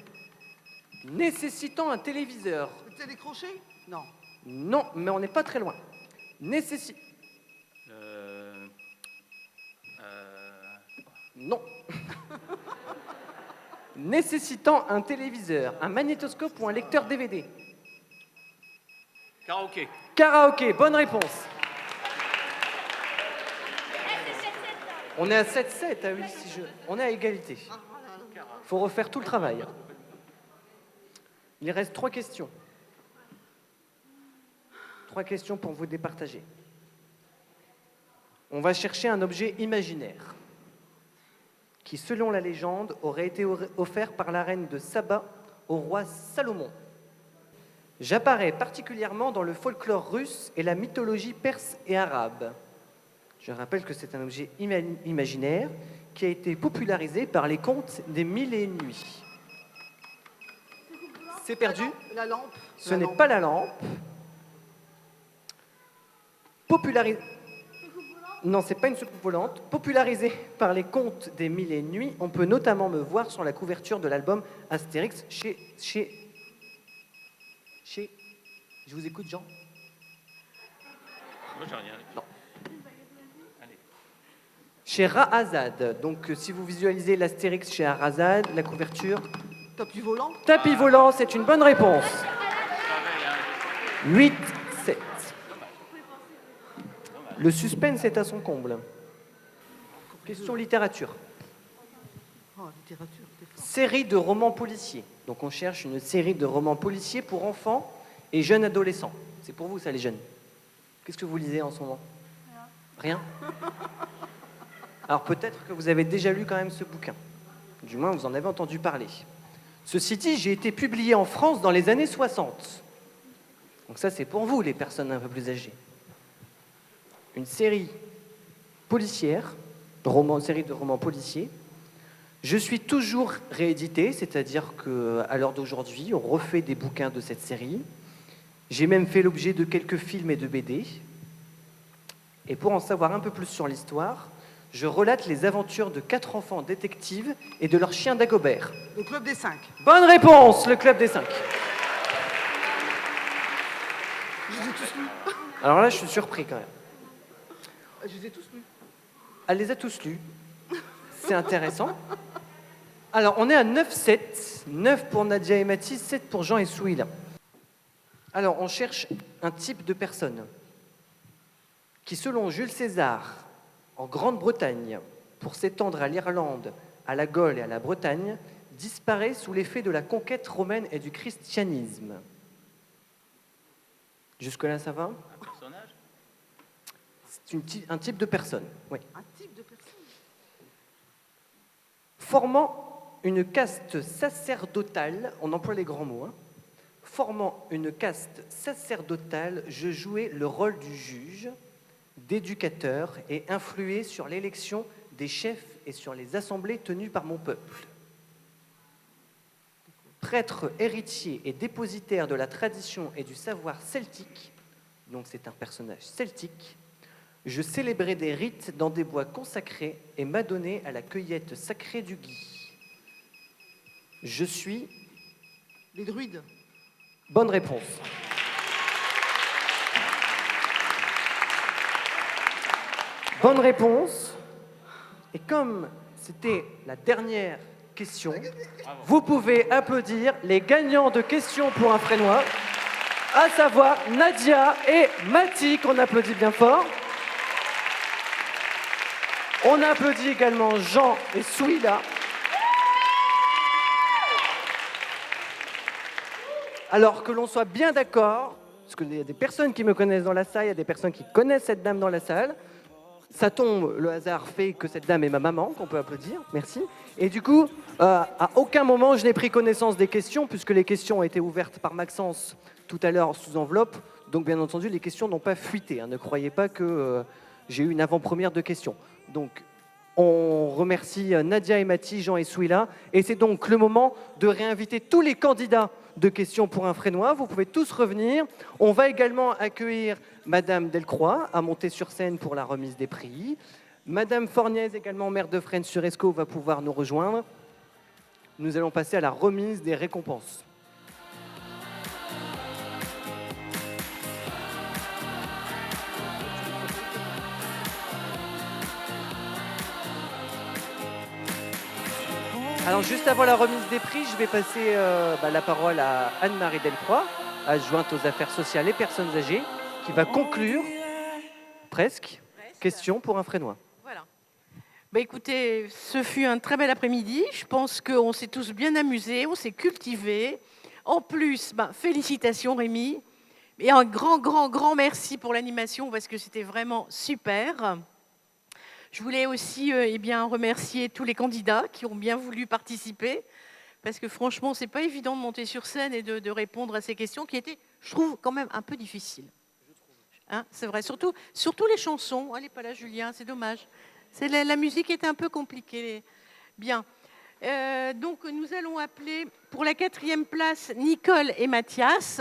Nécessitant un téléviseur. Le télécrochet? Non. Non, mais on n'est pas très loin. Non. Nécessitant un téléviseur, un magnétoscope ou un lecteur DVD. Karaoké. Karaoké, bonne réponse. On est à 7-7, ah oui, on est à égalité. Il faut refaire tout le travail. Il reste 3 questions. 3 questions pour vous départager. On va chercher un objet imaginaire qui, selon la légende, aurait été offert par la reine de Saba au roi Salomon. J'apparais particulièrement dans le folklore russe et la mythologie perse et arabe. Je rappelle que c'est un objet imaginaire qui a été popularisé par les contes des Mille et une nuits. C'est perdu. La lampe. Ce n'est pas la lampe. Non, c'est pas une soucoupe volante. Popularisée par les contes des Mille et une nuits, on peut notamment me voir sur la couverture de l'album Astérix chez... Je vous écoute, Jean? Moi, j'ai rien. Non. Chez Rahazad. Donc, si vous visualisez l'Astérix chez Rahazad, la couverture... Tapis volant? Tapis volant, c'est une bonne réponse. 8-7. Le suspense est à son comble. Question littérature. Oh, littérature. Série de romans policiers. Donc on cherche une série de romans policiers pour enfants et jeunes adolescents. C'est pour vous ça, les jeunes. Qu'est-ce que vous lisez en ce moment? Rien. Alors peut-être que vous avez déjà lu quand même ce bouquin. Du moins, vous en avez entendu parler. Ceci dit, j'ai été publié en France dans les années 60. Donc ça, c'est pour vous, les personnes un peu plus âgées. Une série policière, série de romans policiers. Je suis toujours réédité, c'est-à-dire qu'à l'heure d'aujourd'hui, on refait des bouquins de cette série. J'ai même fait l'objet de quelques films et de BD. Et pour en savoir un peu plus sur l'histoire, je relate les aventures de 4 enfants détectives et de leur chien Dagobert. Le Club des 5. Bonne réponse, le Club des 5. Je les ai tous lus. Alors là, je suis surpris quand même. Je les ai tous lus. Elle les a tous lus. C'est intéressant. Alors, on est à 9-7. 9 pour Nadia et Mathis, 7 pour Jean et Souila. Alors, on cherche un type de personne qui, selon Jules César, en Grande-Bretagne, pour s'étendre à l'Irlande, à la Gaule et à la Bretagne, disparaît sous l'effet de la conquête romaine et du christianisme. Jusque-là, ça va? Un personnage? C'est un type de personne, oui. Un type de personne. Formant une caste sacerdotale, on emploie les grands mots, hein. Formant une caste sacerdotale, je jouais le rôle du juge, d'éducateur et influais sur l'élection des chefs et sur les assemblées tenues par mon peuple. Prêtre héritier et dépositaire de la tradition et du savoir celtique, donc c'est un personnage celtique, je célébrais des rites dans des bois consacrés et m'adonnais à la cueillette sacrée du gui. Je suis... Les druides. Bonne réponse. Bonne réponse. Et comme c'était la dernière question, vous pouvez applaudir les gagnants de questions pour un Frénois, à savoir Nadia et Mathis, qu'on applaudit bien fort. On applaudit également Jean et Souila. Alors que l'on soit bien d'accord, parce qu'il y a des personnes qui me connaissent dans la salle, il y a des personnes qui connaissent cette dame dans la salle. Ça tombe, le hasard fait que cette dame est ma maman, qu'on peut applaudir, merci. Et du coup, à aucun moment je n'ai pris connaissance des questions, puisque les questions ont été ouvertes par Maxence tout à l'heure sous enveloppe. Donc bien entendu, les questions n'ont pas fuité, hein. Ne croyez pas que j'ai eu une avant-première de questions. Donc on remercie Nadia et Mathis, Jean et Souila. Et c'est donc le moment de réinviter tous les candidats de questions pour un Fresnois. Vous pouvez tous revenir. On va également accueillir Madame Delcroix à monter sur scène pour la remise des prix. Madame Forniez, également maire de Fresnes-sur-Escaut, va pouvoir nous rejoindre. Nous allons passer à la remise des récompenses. Alors juste avant la remise des prix, je vais passer la parole à Anne-Marie Delcroix, adjointe aux affaires sociales et personnes âgées, qui va conclure, presque, question pour un Fresnois. Voilà. Écoutez, ce fut un très bel après-midi. Je pense qu'on s'est tous bien amusés, on s'est cultivés. En plus, félicitations Rémi. Et un grand merci pour l'animation parce que c'était vraiment super. Je voulais aussi remercier tous les candidats qui ont bien voulu participer, parce que franchement, c'est pas évident de monter sur scène et de répondre à ces questions qui étaient, je trouve, quand même un peu difficiles. Hein, c'est vrai, surtout les chansons. Elle n'est pas là, Julien, c'est dommage. La musique était un peu compliquée. Bien. Donc, nous allons appeler pour la 4e place Nicole et Mathias.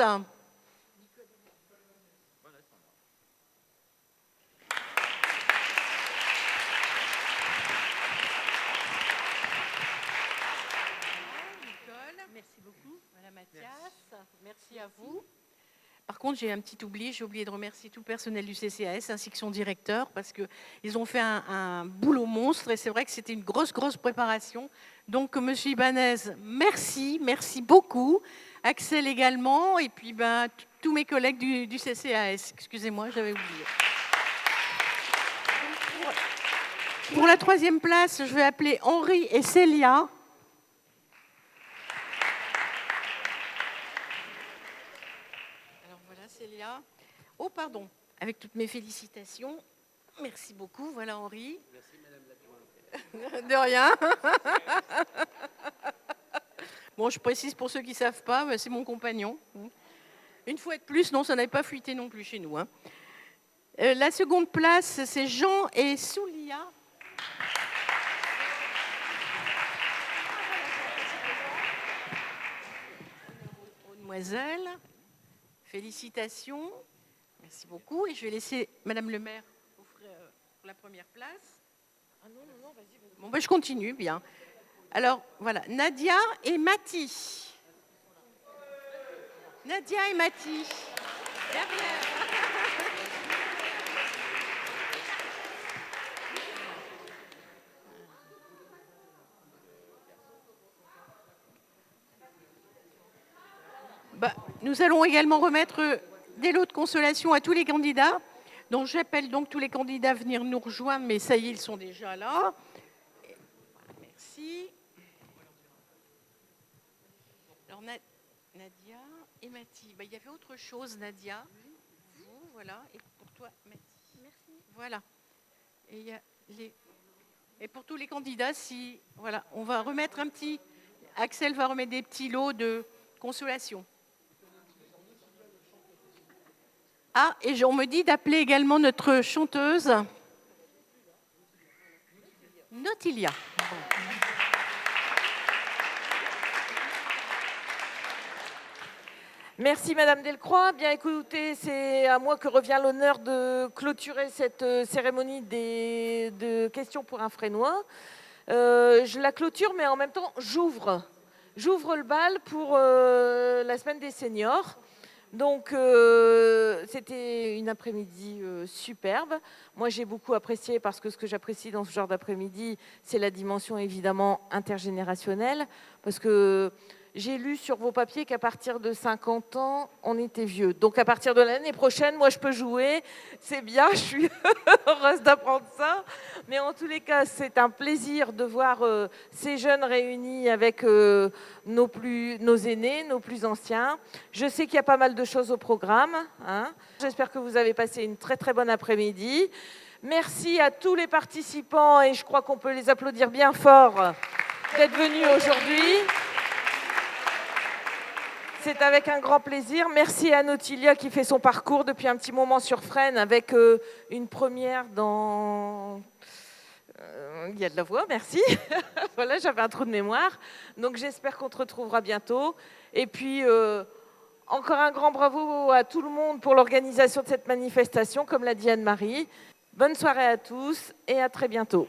Merci beaucoup. Voilà Mathias. Merci à vous. Par contre, j'ai un petit oubli. J'ai oublié de remercier tout le personnel du CCAS ainsi que son directeur parce qu'ils ont fait un boulot monstre et c'est vrai que c'était une grosse préparation. Donc, Monsieur Ibanez, merci beaucoup. Axel également et puis tous mes collègues du CCAS. Excusez-moi, j'avais oublié. Pour la 3e place, je vais appeler Henri et Célia. Célia. Oh, pardon, avec toutes mes félicitations. Merci beaucoup. Voilà, Henri. Merci, Madame l'adjointe. De rien. Bon, je précise pour ceux qui ne savent pas, c'est mon compagnon. Une fois de plus, non, ça n'avait pas fuité non plus chez nous. Hein. La 2e place, c'est Jean et Soulia. Mademoiselle. Félicitations, merci beaucoup. Et je vais laisser Madame le maire offrir pour la 1re place. Ah non, vas-y. Bon, je continue, bien. Alors, voilà, Nadia et Mathie. Nadia et Mathie. Derrière. Nous allons également remettre des lots de consolation à tous les candidats. Donc j'appelle donc tous les candidats à venir nous rejoindre, mais ça y est, ils sont déjà là. Merci. Alors Nadia et Mathie. Il y avait autre chose, Nadia. Vous, voilà. Et pour toi, Mathie. Merci. Voilà. Et, et pour tous les candidats, voilà, on va remettre un petit... Axel va remettre des petits lots de consolation. Ah, et on me dit d'appeler également notre chanteuse, Nautilia. Merci Madame Delcroix. Bien écoutez, c'est à moi que revient l'honneur de clôturer cette cérémonie de questions pour un Fresnois. Je la clôture, mais en même temps, j'ouvre le bal pour la semaine des seniors. Donc, c'était une après-midi superbe. Moi, j'ai beaucoup apprécié parce que ce que j'apprécie dans ce genre d'après-midi, c'est la dimension évidemment intergénérationnelle. Parce que j'ai lu sur vos papiers qu'à partir de 50 ans, on était vieux. Donc, à partir de l'année prochaine, moi, je peux jouer. C'est bien, je suis heureuse d'apprendre ça. Mais en tous les cas, c'est un plaisir de voir ces jeunes réunis avec nos aînés, nos plus anciens. Je sais qu'il y a pas mal de choses au programme. Hein. J'espère que vous avez passé une très, très bonne après-midi. Merci à tous les participants, et je crois qu'on peut les applaudir bien fort, d'être venus aujourd'hui. C'est avec un grand plaisir. Merci à Nautilia qui fait son parcours depuis un petit moment sur Fresnes avec une première dans Il y a de la voix, merci. Voilà, j'avais un trou de mémoire. Donc j'espère qu'on te retrouvera bientôt. Et puis, encore un grand bravo à tout le monde pour l'organisation de cette manifestation, comme l'a dit Anne-Marie. Bonne soirée à tous et à très bientôt.